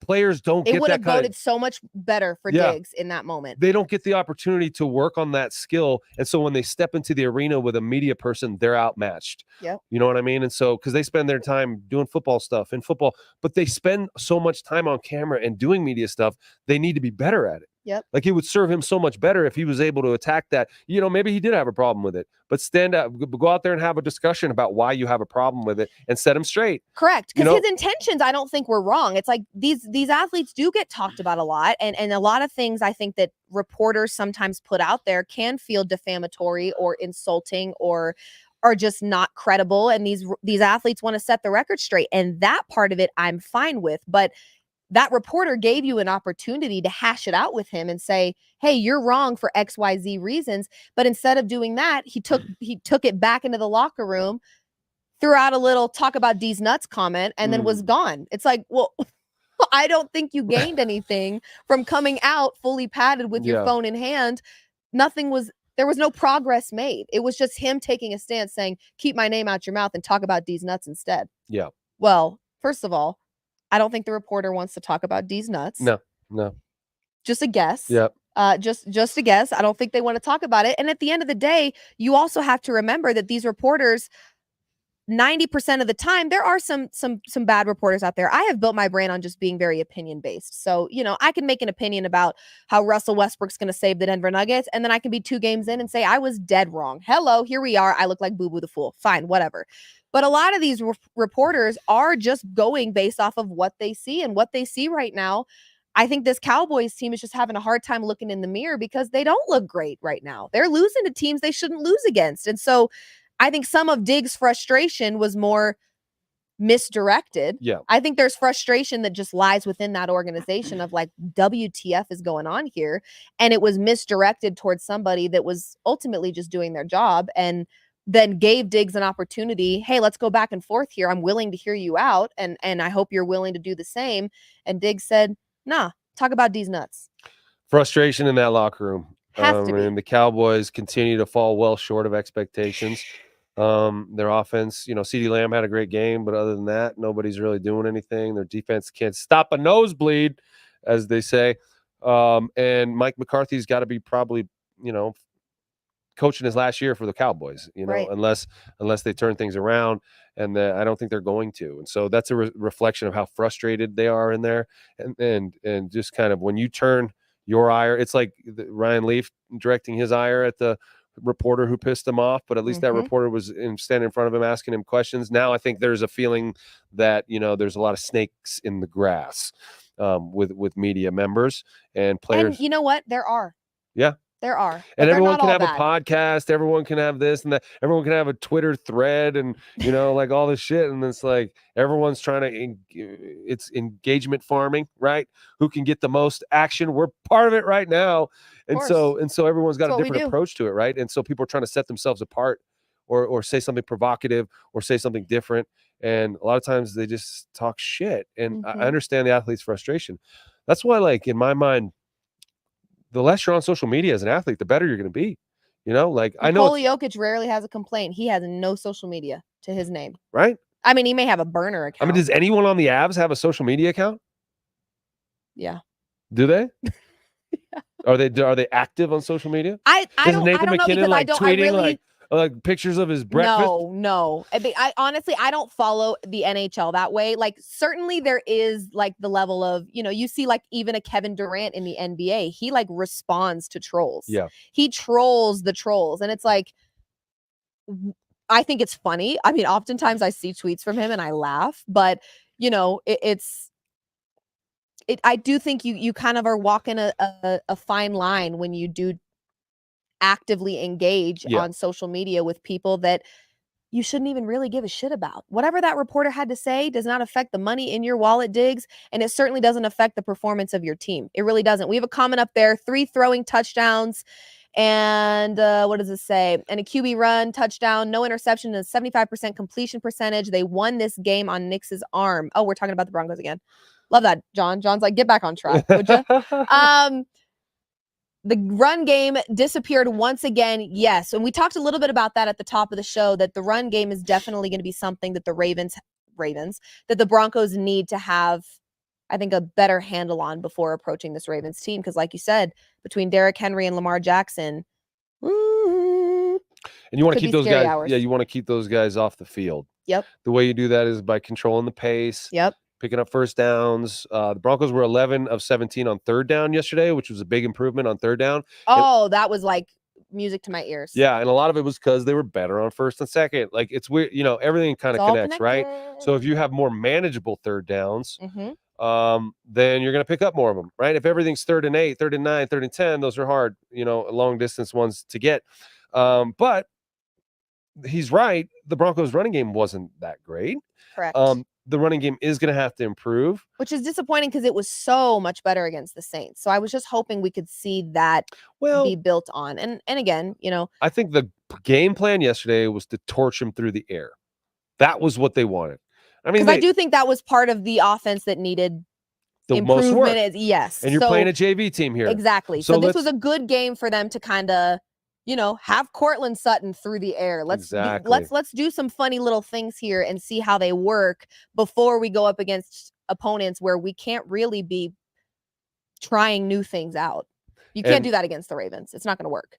Players don't get that. It would have voted so much better for Diggs in that moment. They don't get the opportunity to work on that skill. And so when they step into the arena with a media person, they're outmatched. Yeah. You know what I mean? And so, because they spend their time doing football stuff in football, but they spend so much time on camera and doing media stuff, they need to be better at it. Yep. Like, it would serve him so much better if he was able to attack that. Maybe he did have a problem with it, but stand up, go out there and have a discussion about why you have a problem with it and set him straight. Correct. Because his intentions, I don't think were wrong. It's like these athletes do get talked about a lot. And a lot of things I think that reporters sometimes put out there can feel defamatory or insulting or are just not credible. And these athletes want to set the record straight. And that part of it I'm fine with. But that reporter gave you an opportunity to hash it out with him and say, hey, you're wrong for XYZ reasons. But instead of doing that, he took it back into the locker room, threw out a little talk about D's nuts comment, and then was gone. It's like, well, I don't think you gained anything from coming out fully padded with your phone in hand. There was no progress made. It was just him taking a stance saying, keep my name out your mouth and talk about D's nuts instead. Yeah. Well, first of all, I don't think the reporter wants to talk about D's nuts. No. Just a guess. Yep. Just a guess. I don't think they want to talk about it. And at the end of the day, you also have to remember that these reporters, 90% of the time, there are some bad reporters out there. I have built my brand on just being very opinion based. So, I can make an opinion about how Russell Westbrook's going to save the Denver Nuggets. And then I can be 2 games in and say, I was dead wrong. Hello, here we are. I look like Boo Boo the Fool. Fine, whatever. But a lot of these reporters are just going based off of what they see, and what they see right now. I think this Cowboys team is just having a hard time looking in the mirror because they don't look great right now. They're losing to teams they shouldn't lose against. And so I think some of Diggs' frustration was more misdirected. Yeah. I think there's frustration that just lies within that organization of like, WTF is going on here? And it was misdirected towards somebody that was ultimately just doing their job, and then gave Diggs an opportunity. Hey, let's go back and forth here. I'm willing to hear you out. And I hope you're willing to do the same. And Diggs said, nah, talk about D's nuts. Frustration in that locker room. Has to be. And the Cowboys continue to fall well short of expectations. Their offense, CeeDee Lamb had a great game, but other than that, nobody's really doing anything. Their defense can't stop a nosebleed, as they say. And Mike McCarthy's got to be probably, coaching his last year for the Cowboys, Right. unless they turn things around, and I don't think they're going to. And so that's a reflection of how frustrated they are in there, and just kind of when you turn your ire, it's like Ryan Leaf directing his ire at the reporter who pissed him off, but at least that reporter was standing in front of him asking him questions. Now I think there's a feeling that there's a lot of snakes in the grass with media members and players. And you know what? There are. Yeah. There are. And everyone can have bad. a podcast. Everyone can have this and that. Everyone can have a Twitter thread and, like all this shit. And it's like everyone's trying to, it's engagement farming, right? Who can get the most action? We're part of it right now. And so everyone's got a different approach to it, right? And so people are trying to set themselves apart or say something provocative or say something different. And a lot of times they just talk shit. And I understand the athlete's frustration. That's why, like, in my mind, the less you're on social media as an athlete, the better you're going to be. I know Jokic rarely has a complaint. He has no social media to his name. Right? I mean, he may have a burner account. I mean, does anyone on the Avs have a social media account? Yeah. Do they? Yeah. Are they active on social media? I don't know, McKinnon because tweeting like pictures of his breakfast? No. I honestly, I don't follow the NHL that way. Like, certainly there is like the level of, you see like even a Kevin Durant in the NBA, he like responds to trolls. Yeah. He trolls the trolls. And it's like, I think it's funny. I mean, oftentimes I see tweets from him and I laugh, but I do think you kind of are walking a fine line when you do actively engage on social media with people that you shouldn't even really give a shit about. Whatever that reporter had to say does not affect the money in your wallet, Diggs, and it certainly doesn't affect the performance of your team. It really doesn't. We have a comment up there, 3 throwing touchdowns, and what does it say? And a QB run, touchdown, no interception, and a 75% completion percentage. They won this game on Nix's arm. Oh, we're talking about the Broncos again. Love that, John. John's like, get back on track, would you? The run game disappeared once again. Yes. And we talked a little bit about that at the top of the show, that the run game is definitely going to be something that the Ravens, that the Broncos need to have, I think, a better handle on before approaching this Ravens team. Because like you said, between Derrick Henry and Lamar Jackson, and you want to keep those guys. Hours. Yeah. You want to keep those guys off the field. Yep. The way you do that is by controlling the pace. Yep. picking up first downs. The Broncos were 11 of 17 on third down yesterday, which was a big improvement on third down. Oh, that was like music to my ears. Yeah, and a lot of it was because they were better on first and second. Like, it's weird, everything kind It's of all connects, right? So if you have more manageable third downs, Mhm. then you're going to pick up more of them, right? If everything's 3rd and 8, 3rd and 9, 3rd and 10, those are hard, long distance ones to get. But he's right. The Broncos running game wasn't that great. Correct. The running game is going to have to improve. Which is disappointing because it was so much better against the Saints. So I was just hoping we could see that be built on. And again, I think the game plan yesterday was to torch him through the air. That was what they wanted. I mean, because I do think that was part of the offense that needed the most work. Yes. And you're playing a JV team here. Exactly. So this was a good game for them to kind of, have Cortland Sutton through the air. Let's do some funny little things here and see how they work before we go up against opponents where we can't really be trying new things out. You can't do that against the Ravens. It's not going to work.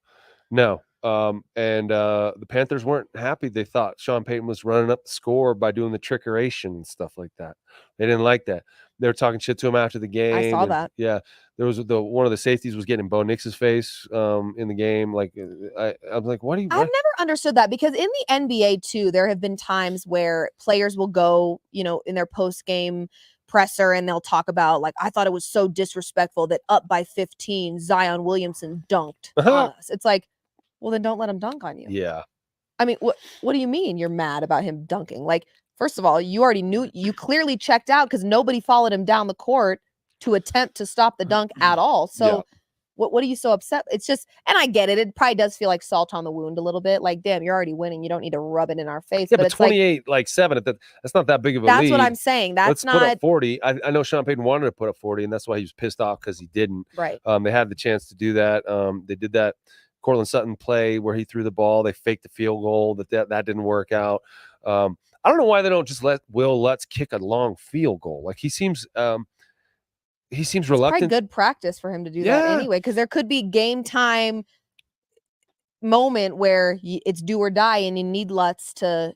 No. And the Panthers weren't happy. They thought Sean Payton was running up the score by doing the trickeration and stuff like that. They didn't like that. They were talking shit to him after the game. I saw that. Yeah, there was one of the safeties was getting Bo Nix's face in the game. Like, I was like, what? I've never understood that because in the NBA too, there have been times where players will go, in their post game presser and they'll talk about like, I thought it was so disrespectful that up by 15, Zion Williamson dunked on us. It's like, well, then don't let him dunk on you. Yeah. I mean, what do you mean you're mad about him dunking? Like, first of all, you already knew, you clearly checked out because nobody followed him down the court to attempt to stop the dunk at all. So what are you so upset? It's just, and I get it. It probably does feel like salt on the wound a little bit. Like, damn, you're already winning. You don't need to rub it in our face. Yeah, but 28-7, that's not that big of a lead. That's what I'm saying. Let's put up 40. I know Sean Payton wanted to put up 40, and that's why he was pissed off because he didn't. Right. They had the chance to do that. They did that Cortland Sutton play where he threw the ball. They faked the field goal. That didn't work out. I don't know why they don't just let Will Lutz kick a long field goal. Like, he seems reluctant. It's probably good practice for him to do that anyway, because there could be game time moment where it's do or die, and you need Lutz to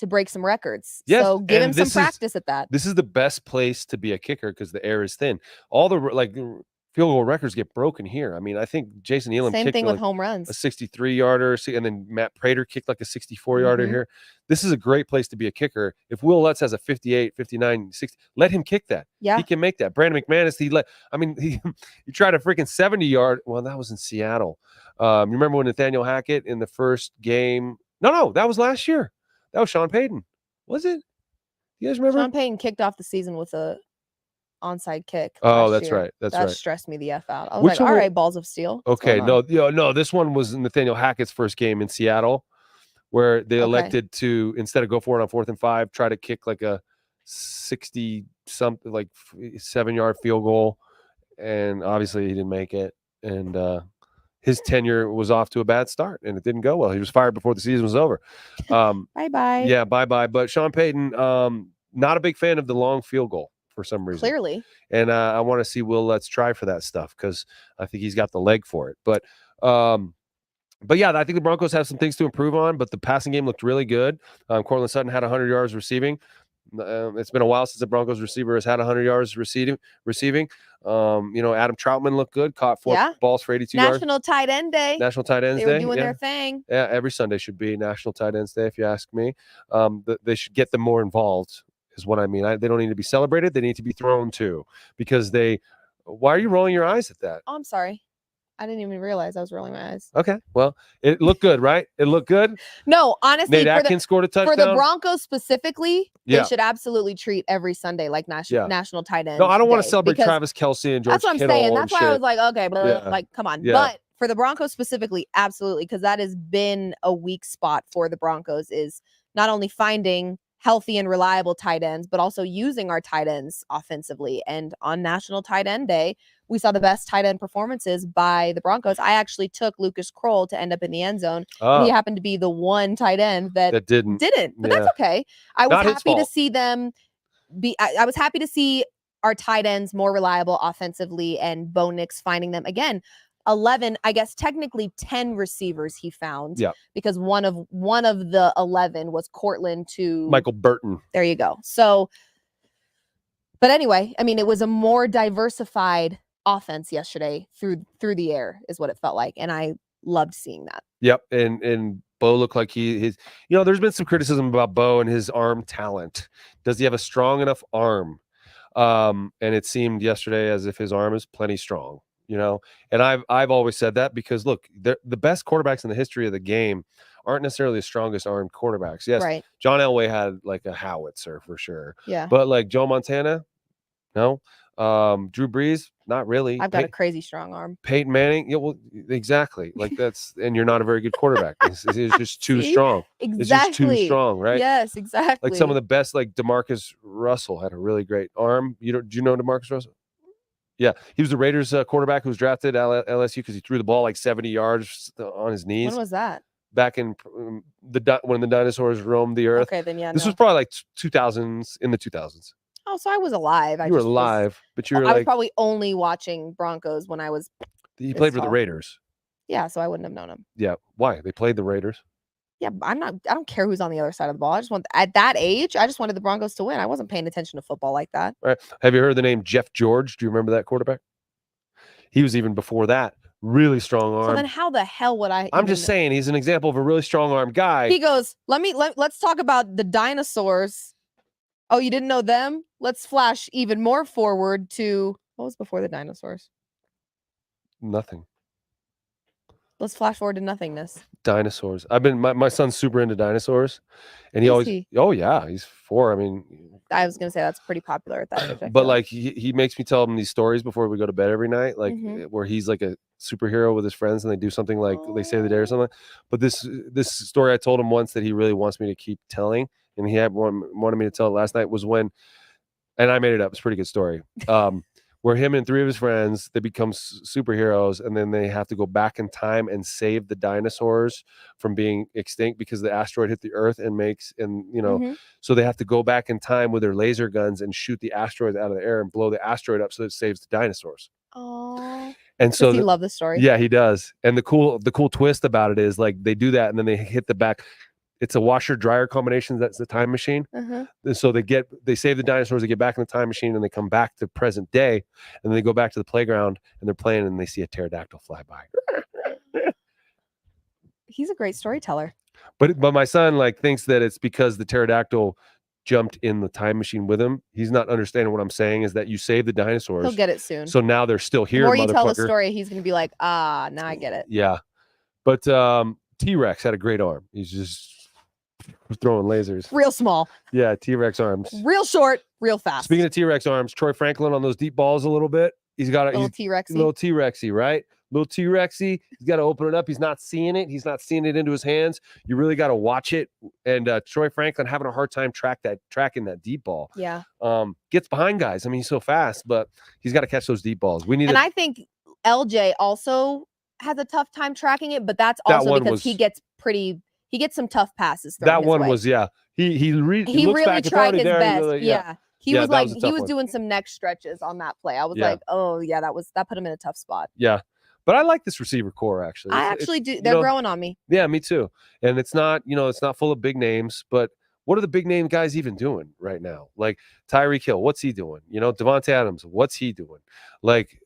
break some records. Yes, so give him some practice at that. This is the best place to be a kicker because the air is thin. All the field goal records get broken here. I mean, I think Jason Elam same kicked thing with home runs, a 63-yarder, and then Matt Prater kicked like a 64-yarder here. This is a great place to be a kicker. If Will Lutz has a 58, 59, 60, let him kick that. Yeah, he can make that. Brandon McManus, he tried a freaking 70-yard. Well, that was in Seattle. You remember when Nathaniel Hackett in the first game? No, that was last year. That was Sean Payton. Was it? You guys remember? Sean Payton kicked off the season with a onside kick. Oh, that's right. That stressed me the F out. I was all right, balls of steel. Okay, no, this one was Nathaniel Hackett's first game in Seattle, where they elected to, instead of go for it on 4th and 5, try to kick like a 60-something, like 7-yard field goal, and obviously he didn't make it, and his tenure was off to a bad start, and it didn't go well. He was fired before the season was over. Bye-bye. Yeah, bye-bye. But Sean Payton, not a big fan of the long field goal for some reason. Clearly. And I want to see Will Lutz try for that stuff because I think he's got the leg for it. But yeah, I think the Broncos have some things to improve on, but the passing game looked really good. Cortland Sutton had 100 yards receiving. It's been a while since the Broncos receiver has had 100 yards receiving. Adam Troutman looked good, caught 4 balls for 82 yards. National Tight End Day. National Tight Ends Day. They were doing their thing. Yeah, every Sunday should be National Tight Ends Day, if you ask me. They should get them more involved, is what I mean. They don't need to be celebrated. They need to be thrown to, because why are you rolling your eyes at that? Oh, I'm sorry. I didn't even realize I was rolling my eyes. Okay. Well, it looked good, right? It looked good. No, honestly, Nate Atkins scored a touchdown. For the Broncos specifically, they should absolutely treat every Sunday like National Tight End. No, I don't want to celebrate Travis Kelce and George Kittle. That's what I'm saying. That's why I was like, okay, but come on. Yeah. But for the Broncos specifically, absolutely, because that has been a weak spot for the Broncos, is not only finding healthy and reliable tight ends, but also using our tight ends offensively. And on National Tight End Day, we saw the best tight end performances by the Broncos. I actually took Lucas Kroll to end up in the end zone. And he happened to be the one tight end that didn't. But that's okay. I was happy to see them I was happy to see our tight ends more reliable offensively, and Bo Nix finding them again. 11, I guess technically 10 receivers he found, because one of the 11 was Cortland to Michael Burton. There you go. So But anyway, I mean, it was a more diversified offense yesterday through the air is what it felt like, and I loved seeing that. Yep, and Bo looked like his. There's been some criticism about Bo and his arm talent. Does he have a strong enough arm? And it seemed yesterday as if his arm is plenty strong. And I've always said that because look, the best quarterbacks in the history of the game aren't necessarily the strongest armed quarterbacks. Yes, Right. John Elway had like a howitzer for sure. Yeah. But like Joe Montana, no. Drew Brees, not really. I've got a crazy strong arm. Peyton Manning, yeah, well, exactly. Like and you're not a very good quarterback. It's just too See? strong. Exactly. It's just too strong, right? Yes, exactly. Like some of the best, like DeMarcus Russell had a really great arm. Do you know DeMarcus Russell? Yeah, he was the Raiders quarterback who was drafted at LSU because he threw the ball like 70 yards on his knees. When was that? Back in when the dinosaurs roamed the earth. Okay, then yeah. This was probably like 2000s, in the 2000s. Oh, so I was alive. You were alive, but you were I was like probably only watching Broncos when I was. he played for the tall. Raiders. Yeah, so I wouldn't have known him. Yeah, why? They played the Raiders. Yeah, I don't care who's on the other side of the ball. At that age, I just wanted the Broncos to win. I wasn't paying attention to football like that. All right. Have you heard the name Jeff George? Do you remember that quarterback? He was even before that. Really strong arm. So then how the hell would I? I'm just saying he's an example of a really strong arm guy. He goes, let's talk about the dinosaurs. Oh, you didn't know them? Let's flash even more forward to what was before the dinosaurs? Nothing. Let's flash forward to nothingness. Dinosaurs. My son's super into dinosaurs, and oh yeah, he's 4. I mean, I was gonna say that's pretty popular at that age. But like he makes me tell him these stories before we go to bed every night, like where he's like a superhero with his friends and they do something like they save the day or something. But this story I told him once that he really wants me to keep telling, and he wanted me to tell it last night was when, and I made it up. It's a pretty good story. Where him and 3 of his friends, they become superheroes, and then they have to go back in time and save the dinosaurs from being extinct because the asteroid hit the Earth so they have to go back in time with their laser guns and shoot the asteroid out of the air and blow the asteroid up so it saves the dinosaurs. Oh, and so does he love the story? Yeah, he does. And the cool twist about it is like they do that and then they hit the back. It's a washer dryer combination. That's the time machine. And so they save the dinosaurs. They get back in the time machine and they come back to present day. And then they go back to the playground and they're playing and they see a pterodactyl fly by. He's a great storyteller. But my son like thinks that it's because the pterodactyl jumped in the time machine with him. He's not understanding what I'm saying is that you save the dinosaurs. He'll get it soon. So now they're still here. The more you tell the story, he's going to be like, now I get it. Yeah. But T-Rex had a great arm. He's just throwing lasers. Real small. Yeah, T-Rex arms. Real short, real fast. Speaking of T-Rex arms, Troy Franklin on those deep balls a little bit. He's got a little T-Rexy. Little T-Rexy, right? Little T-Rexy. He's got to open it up. He's not seeing it. He's not seeing it into his hands. You really got to watch it. And Troy Franklin having a hard time tracking that deep ball. Yeah. Gets behind guys. I mean, he's so fast, but he's got to catch those deep balls. I think LJ also has a tough time tracking it, but that's also because he gets some tough passes. That one was, yeah. He really tried his best. Really, yeah. He was doing some neck stretches on that play. I was like, oh yeah, that put him in a tough spot. Yeah. But I like this receiver core actually. I actually do. They're growing on me. Yeah, me too. And it's not full of big names, but what are the big name guys even doing right now? Like Tyreek Hill, what's he doing? Devontae Adams, what's he doing? Like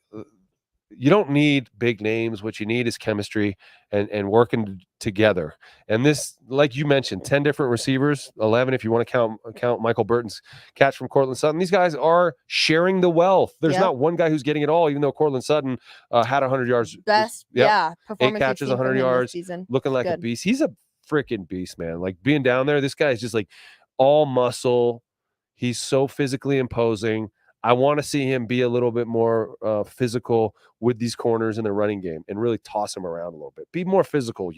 you don't need big names. What you need is chemistry and working together. And this, like you mentioned, 10 different receivers, 11 if you want to count Michael Burton's catch from Cortland Sutton. These guys are sharing the wealth. There's not one guy who's getting it all, even though Cortland Sutton had 100 yards. Best, yeah. 8 catches, 100 yards, looking like a beast. He's a freaking beast, man. Like being down there, this guy is just like all muscle. He's so physically imposing. I want to see him be a little bit more physical with these corners in the running game and really toss him around a little bit. Be more physical,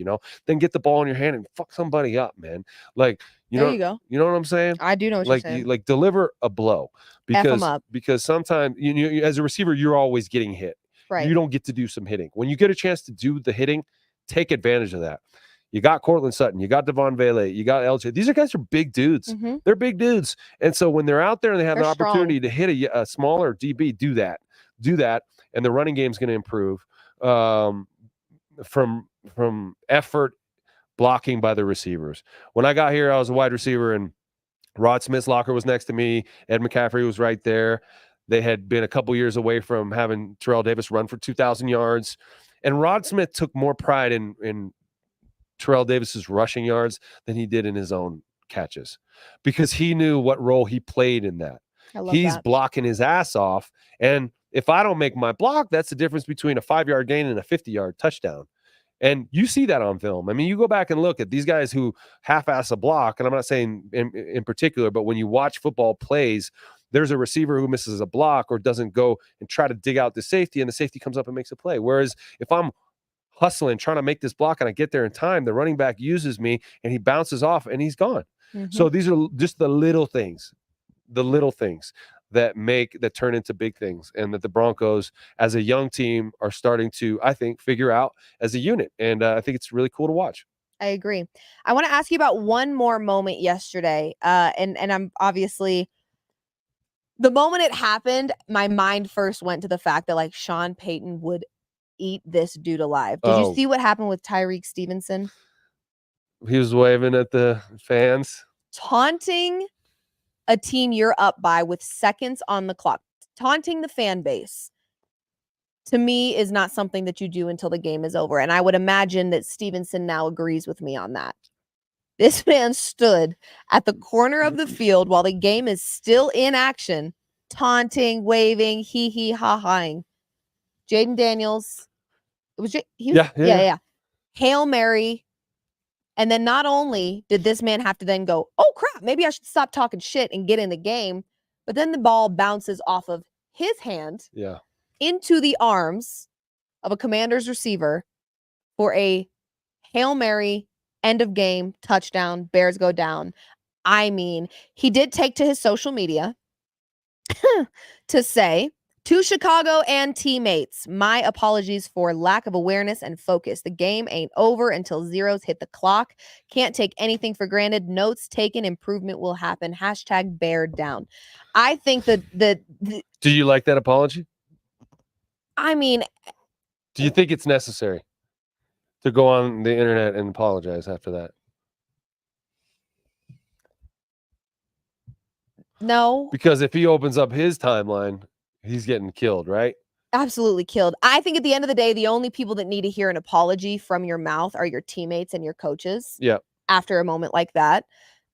then get the ball in your hand and fuck somebody up, man. Like, there you go. You know what I'm saying? I do know what you're saying. Like deliver a blow because sometimes you as a receiver, you're always getting hit. Right. You don't get to do some hitting. When you get a chance to do the hitting, take advantage of that. You got Cortland Sutton, you got Devon Vele, you got LJ. These guys are big dudes. Mm-hmm. They're big dudes. And so when they're out there and they have the opportunity to hit a smaller DB, do that. And the running game is going to improve from effort blocking by the receivers. When I got here, I was a wide receiver and Rod Smith's locker was next to me. Ed McCaffrey was right there. They had been a couple years away from having Terrell Davis run for 2,000 yards. And Rod Smith took more pride in Terrell Davis's rushing yards than he did in his own catches, because he knew what role he played in that. He's blocking his ass off. And if I don't make my block, that's the difference between a 5-yard gain and a 50-yard touchdown. And you see that on film. I mean, you go back and look at these guys who half-ass a block, and I'm not saying in particular, but when you watch football plays, there's a receiver who misses a block or doesn't go and try to dig out the safety, and the safety comes up and makes a play. Whereas if I'm hustling, trying to make this block, and I get there in time, the running back uses me, and he bounces off, and he's gone. So these are just the little things that turn into big things, and that the Broncos as a young team are starting to, I think, figure out as a unit. And I think it's really cool to watch. I agree. I want to ask you about one more moment yesterday. And I'm obviously, the moment it happened, my mind first went to the fact that like Sean Payton would eat this dude alive. Did you see what happened with Tyreek Stevenson? He was waving at the fans. Taunting a team you're up by with seconds on the clock. Taunting the fan base, to me, is not something that you do until the game is over. And I would imagine that Stevenson now agrees with me on that. This man stood at the corner of the field while the game is still in action, taunting, waving, hee ha-haing. Jaden Daniels, it was yeah. Hail Mary. And then not only did this man have to then go, oh crap, maybe I should stop talking shit and get in the game, but then the ball bounces off of his hand into the arms of a Commander's receiver for a Hail Mary, end of game, touchdown, Bears go down. I mean, he did take to his social media to say, to Chicago and teammates, my apologies for lack of awareness and focus. The game ain't over until zeros hit the clock. Can't take anything for granted. Notes taken. Improvement will happen. # bear down. I think that Do you like that apology? I mean, do you think it's necessary to go on the internet and apologize after that? No. Because if he opens up his timeline, he's getting killed, right? Absolutely killed. I think at the end of the day, the only people that need to hear an apology from your mouth are your teammates and your coaches. Yeah. After a moment like that,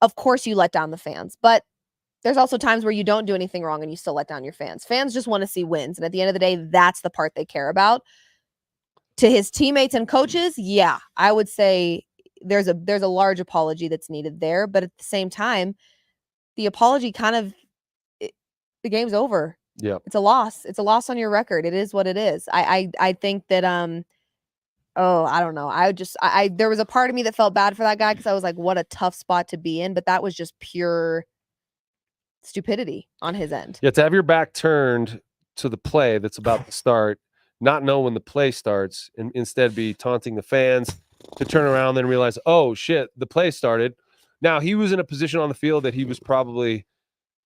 of course you let down the fans, but there's also times where you don't do anything wrong and you still let down your fans. Fans just want to see wins, and at the end of the day, that's the part they care about. To his teammates and coaches, yeah, I would say there's a large apology that's needed there, but at the same time, the apology the game's over. Yeah. It's a loss. It's a loss on your record. It is what it is. I think that I don't know. There was a part of me that felt bad for that guy because I was like, what a tough spot to be in, but that was just pure stupidity on his end. Yeah, to have your back turned to the play that's about to start, not know when the play starts, and instead be taunting the fans, to turn around and then realize, oh shit, the play started. Now he was in a position on the field that he was probably,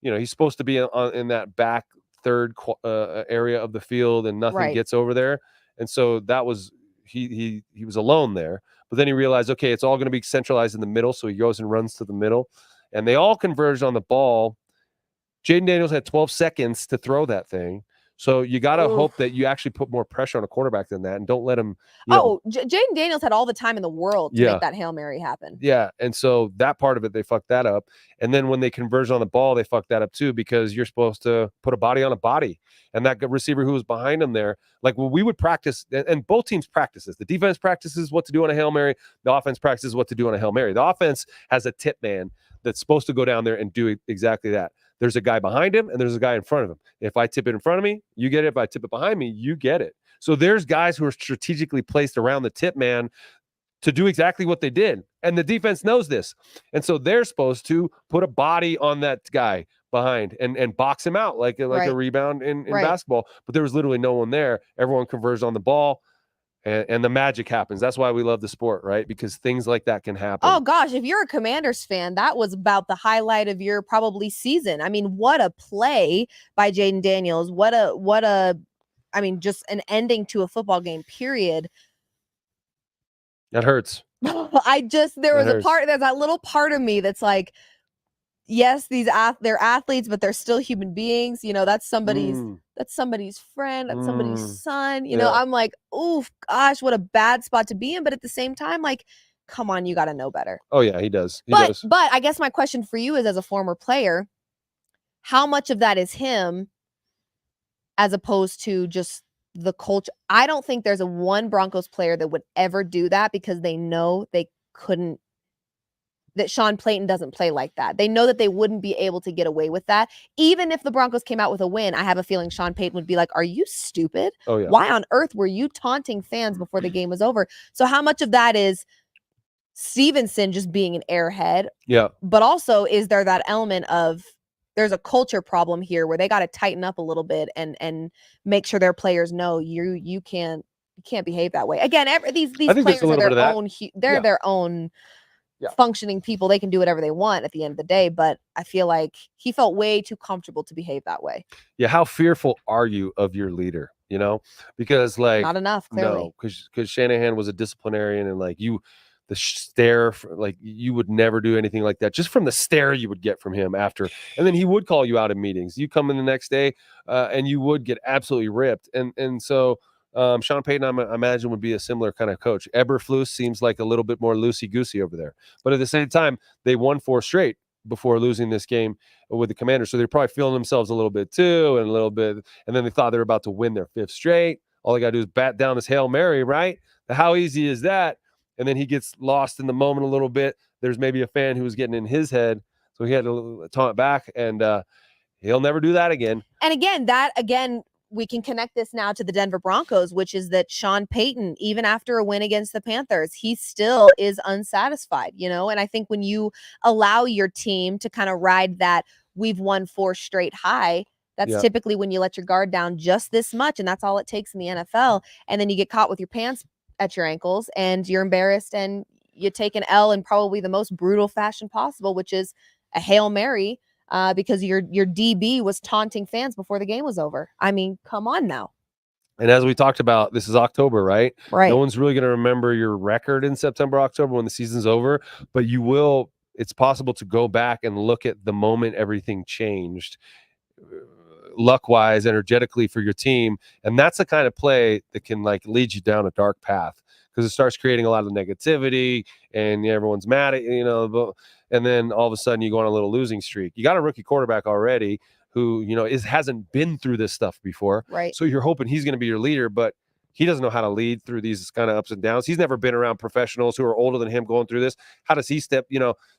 he's supposed to be in that back third area of the field, and nothing gets over there. And so that was, he was alone there. But then he realized, okay, it's all going to be centralized in the middle. So he goes and runs to the middle, and they all converged on the ball. Jaden Daniels had 12 seconds to throw that thing. So you got to hope that you actually put more pressure on a quarterback than that, and don't let him. Jaden Daniels had all the time in the world to make that Hail Mary happen. Yeah, and so that part of it, they fucked that up. And then when they converged on the ball, they fucked that up too, because you're supposed to put a body on a body. And that receiver who was behind him there, like when we would practice, and both teams practices. The defense practices what to do on a Hail Mary. The offense practices what to do on a Hail Mary. The offense has a tip man that's supposed to go down there and do exactly that. There's a guy behind him and there's a guy in front of him. If I tip it in front of me, you get it. If I tip it behind me, you get it. So there's guys who are strategically placed around the tip man to do exactly what they did. And the defense knows this. And so they're supposed to put a body on that guy behind and box him out like a rebound in basketball. But there was literally no one there. Everyone converged on the ball. And the magic happens. That's why we love the sport, right? Because things like that can happen. Oh, gosh. If you're a Commanders fan, that was about the highlight of your probably season. I mean, what a play by Jaden Daniels. Just an ending to a football game, period. That hurts. There's that little part of me that's like, yes, they're athletes, but they're still human beings. That's somebody's Mm, friend, that's somebody's mm, son. yeah. I'm like, oof, gosh, what a bad spot to be in. But at the same time, like, come on, you got to know better. Oh yeah, he does. He But does. I guess my question for you is, as a former player, how much of that is him as opposed to just the culture? I don't think there's one Broncos player that would ever do that because they know they couldn't, that Sean Payton doesn't play like that. They know that they wouldn't be able to get away with that. Even if the Broncos came out with a win, I have a feeling Sean Payton would be like, are you stupid? Oh yeah. Why on earth were you taunting fans before the game was over? So how much of that is Stevenson just being an airhead? Yeah. But also, is there that element of there's a culture problem here where they got to tighten up a little bit and make sure their players know you can't behave that way. Again, these I think players there's a little are bit their of that. own. They're Yeah. their own Yeah. functioning people. They can do whatever they want at the end of the day. But I feel like he felt way too comfortable to behave that way. Yeah. How fearful are you of your leader? Because like Not enough, clearly. no, because Shanahan was a disciplinarian, and like the stare, like you would never do anything like that. Just from the stare you would get from him after, and then he would call you out in meetings. You come in the next day, and you would get absolutely ripped. And so Sean Payton, I imagine, would be a similar kind of coach. Eberflus seems like a little bit more loosey-goosey over there, but at the same time, they won 4 straight before losing this game with the Commanders, so they're probably feeling themselves a little bit too, and a little bit, and then they thought they were about to win their 5th straight. All they got to do is bat down this Hail Mary, right? How easy is that? And then he gets lost in the moment a little bit. There's maybe a fan who was getting in his head, so he had to taunt back, and he'll never do that again. And again, we can connect this now to the Denver Broncos, which is that Sean Payton, even after a win against the Panthers, he still is unsatisfied, And I think when you allow your team to kind of ride that we've won 4 straight high, that's typically when you let your guard down just this much, and that's all it takes in the NFL. And then you get caught with your pants at your ankles, and you're embarrassed, and you take an L in probably the most brutal fashion possible, which is a Hail Mary. Because your DB was taunting fans before the game was over. I mean, come on now. And as we talked about, this is October, right? Right. No one's really going to remember your record in September, October when the season's over, but you will. It's possible to go back and look at the moment everything changed, luck-wise, energetically for your team, and that's the kind of play that can like lead you down a dark path, because it starts creating a lot of negativity, and everyone's mad at and then all of a sudden you go on a little losing streak. You got a rookie quarterback already who hasn't been through this stuff before, right? So you're hoping he's going to be your leader, but he doesn't know how to lead through these kind of ups and downs. He's never been around professionals who are older than him going through this. How does he step?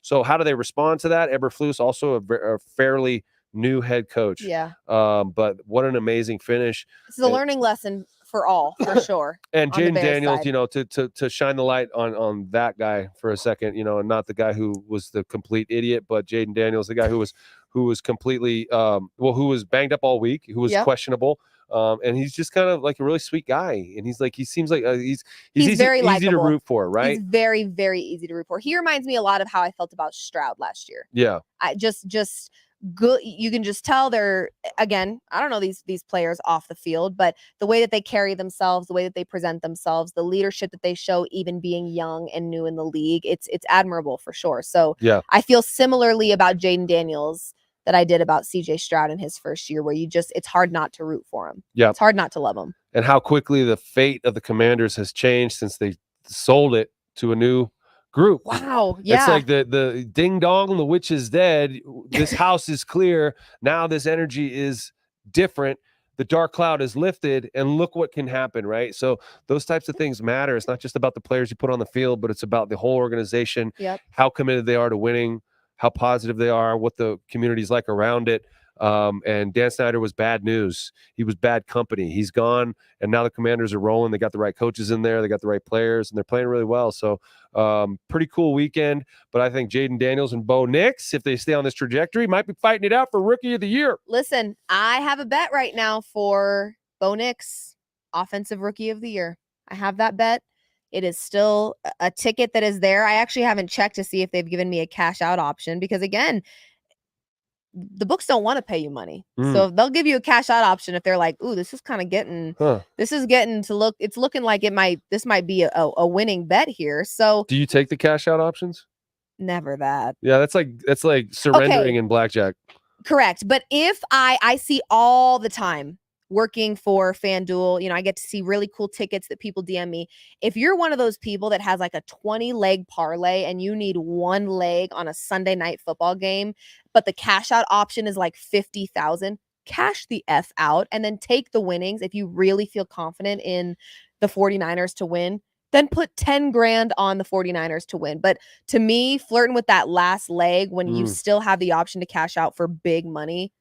So how do they respond to that? Eberflus, also a fairly new head coach. Yeah. But what an amazing finish. This is a learning lesson for all, for sure. And Jaden Daniels, to shine the light on that guy for a second, and not the guy who was the complete idiot, but Jaden Daniels, the guy who was completely who was banged up all week, who was questionable. And he's just kind of like a really sweet guy. And he seemes like he's very easy to root for, right? He's very, very easy to root for. He reminds me a lot of how I felt about Stroud last year. Yeah. I just good. You can just tell they're, again, I don't know these players off the field, but the way that they carry themselves, the way that they present themselves, the leadership that they show, even being young and new in the league, it's admirable for sure. So yeah, I feel similarly about Jaden Daniels that I did about CJ Stroud in his first year, where it's hard not to root for him. Yeah. It's hard not to love him. And how quickly the fate of the Commanders has changed since they sold it to a new group. Wow. Yeah. It's like the ding dong, the witch is dead. This house is clear. Now this energy is different. The dark cloud is lifted, and look what can happen, right? So those types of things matter. It's not just about the players you put on the field, but it's about the whole organization, how committed they are to winning, how positive they are, what the community's like around it. And Dan Snyder was bad news. He was bad company. He's gone, and now the Commanders are rolling. They got the right coaches in there. They got the right players, and they're playing really well. So pretty cool weekend. But I think Jaden Daniels and Bo Nix, if they stay on this trajectory, might be fighting it out for Rookie of the Year. Listen, I have a bet right now for Bo Nix, Offensive Rookie of the Year. I have that bet. It is still a ticket that is there. I actually haven't checked to see if they've given me a cash out option, because again, the books don't want to pay you money. So they'll give you a cash out option if they're like, ooh, this is kind of getting, this is getting to look, it's looking like this might be a winning bet here. So do you take the cash out options? Never that. Yeah, that's like surrendering in blackjack. Correct. But if I see all the time working for FanDuel, I get to see really cool tickets that people DM me. If you're one of those people that has like a 20 leg parlay and you need one leg on a Sunday night football game, but the cash out option is like 50,000, cash the F out and then take the winnings. If you really feel confident in the 49ers to win, then put 10 grand on the 49ers to win. But to me, flirting with that last leg when you still have the option to cash out for big money,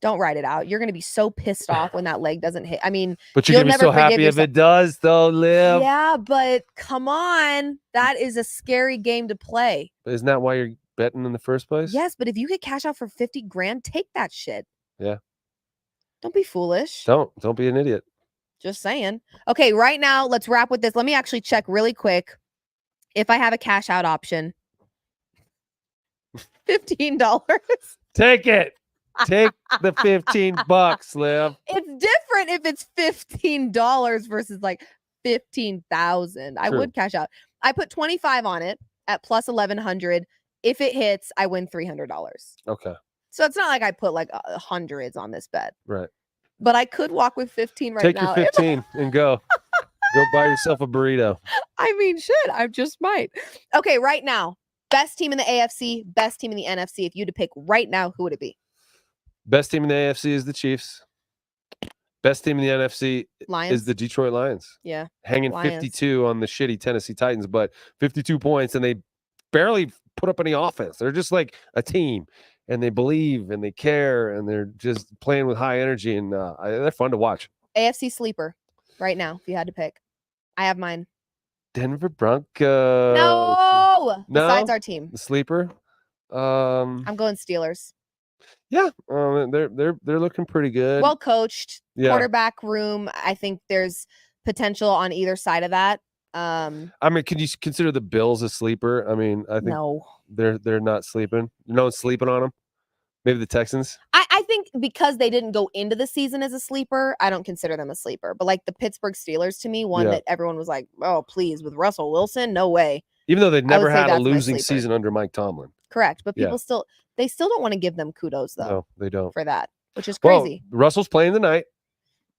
don't write it out. You're going to be so pissed off when that leg doesn't hit. I mean, but you're going to be so happy if it does, though, Liv. Yeah, but come on. That is a scary game to play. But isn't that why you're betting in the first place? Yes, but if you could cash out for 50 grand, take that shit. Yeah. Don't be foolish. Don't be an idiot. Just saying. Okay, right now, let's wrap with this. Let me actually check really quick if I have a cash out option. $15. Take it. Take the $15, Liv. It's different if it's $15 versus like 15,000. I would cash out. I put 25 on it at plus 1,100. If it hits, I win $300. Okay. So it's not like I put like hundreds on this bet. Right. But I could walk with 15 right now. Take your 15 and go. Go buy yourself a burrito. I mean, shit, I just might. Okay, right now, best team in the AFC, best team in the NFC. If you had to pick right now, who would it be? Best team in the AFC is the Chiefs. Best team in the NFC Lions. is the Detroit Lions. Yeah. Hanging Lions. 52 on the shitty Tennessee Titans, but 52 points, and they barely put up any offense. They're just like a team, and they believe, and they care, and they're just playing with high energy, and they're fun to watch. AFC sleeper right now, if you had to pick. I have mine. Denver Broncos. No. Besides our team. The sleeper. I'm going Steelers. Yeah, they're looking pretty good. Well coached. Yeah. Quarterback room. I think there's potential on either side of that. I mean, can you consider the Bills a sleeper? I mean, I think no. They're not sleeping. No one's sleeping on them. Maybe the Texans. I think because they didn't go into the season as a sleeper, I don't consider them a sleeper. But like the Pittsburgh Steelers, to me, one that everyone was like, "Oh, please," with Russell Wilson, no way. Even though they've never had a losing season under Mike Tomlin. Correct, but people still don't want to give them kudos though. No, they don't for that, which is crazy. Well, Russell's playing tonight.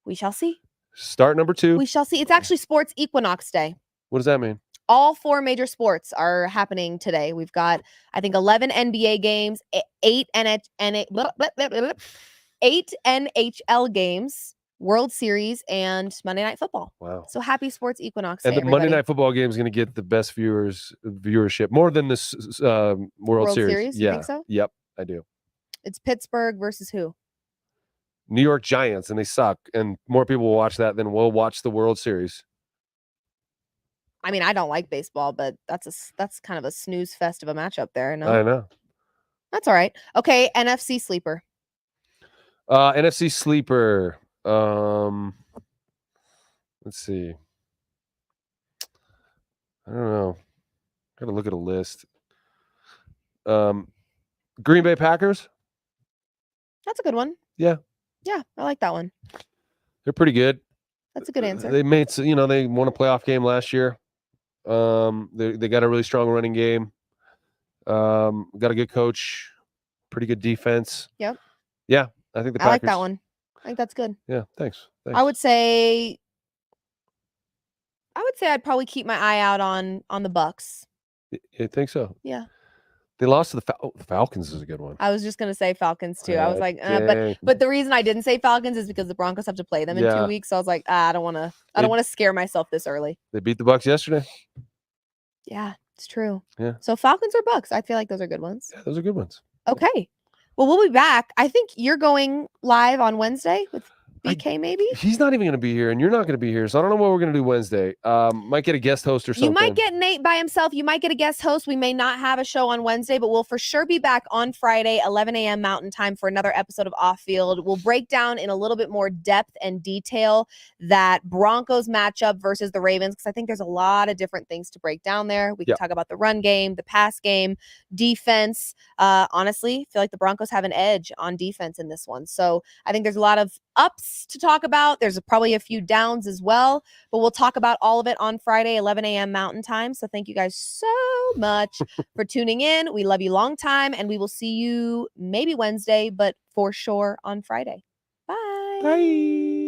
We shall see. Start number 2. We shall see. It's actually Sports Equinox Day. What does that mean? All 4 major sports are happening today. We've got, I think, 11 NBA games, 8 NHL games, World Series, and Monday Night Football. Wow. So happy Sports Equinox Day, and the Monday Night Football game is going to get the best viewership, more than this World Series. You think so? Yep, I do. It's Pittsburgh versus who? New York Giants, and they suck. And more people will watch that than will watch the World Series. I mean, I don't like baseball, but that's kind of a snooze fest of a matchup there. No? I know. That's all right. Okay, NFC sleeper. NFC sleeper. Let's see. I don't know. Got to look at a list. Green Bay Packers. That's a good one. Yeah. Yeah, I like that one. They're pretty good. That's a good answer. They made, they won a playoff game last year. They got a really strong running game. Got a good coach, pretty good defense. Yep. Yeah, I think the Packers. I like that one. I think that's good. Yeah, thanks. I would say I'd probably keep my eye out on the Bucks. You think so? Yeah. They lost to the Falcons is a good one. I was just gonna say Falcons too. I was like, but the reason I didn't say Falcons is because the Broncos have to play them in 2 weeks. So I was like, I don't want to scare myself this early. They beat the Bucks yesterday. Yeah, it's true. Yeah. So Falcons or Bucks? I feel like those are good ones. Yeah, those are good ones. Okay. Well, we'll be back. I think you're going live on Wednesday with BK, maybe? He's not even going to be here, and you're not going to be here, so I don't know what we're going to do Wednesday. Might get a guest host or something. You might get Nate by himself. You might get a guest host. We may not have a show on Wednesday, but we'll for sure be back on Friday, 11 a.m. Mountain Time for another episode of Off Field. We'll break down in a little bit more depth and detail that Broncos matchup versus the Ravens, because I think there's a lot of different things to break down there. We can talk about the run game, the pass game, defense. Honestly, I feel like the Broncos have an edge on defense in this one. So I think there's a lot of ups ups to talk about. There's probably a few downs as well, but we'll talk about all of it on Friday, 11 a.m. Mountain Time. So thank you guys so much for tuning in. We love you long time, and we will see you maybe Wednesday, but for sure on Friday. Bye. Bye.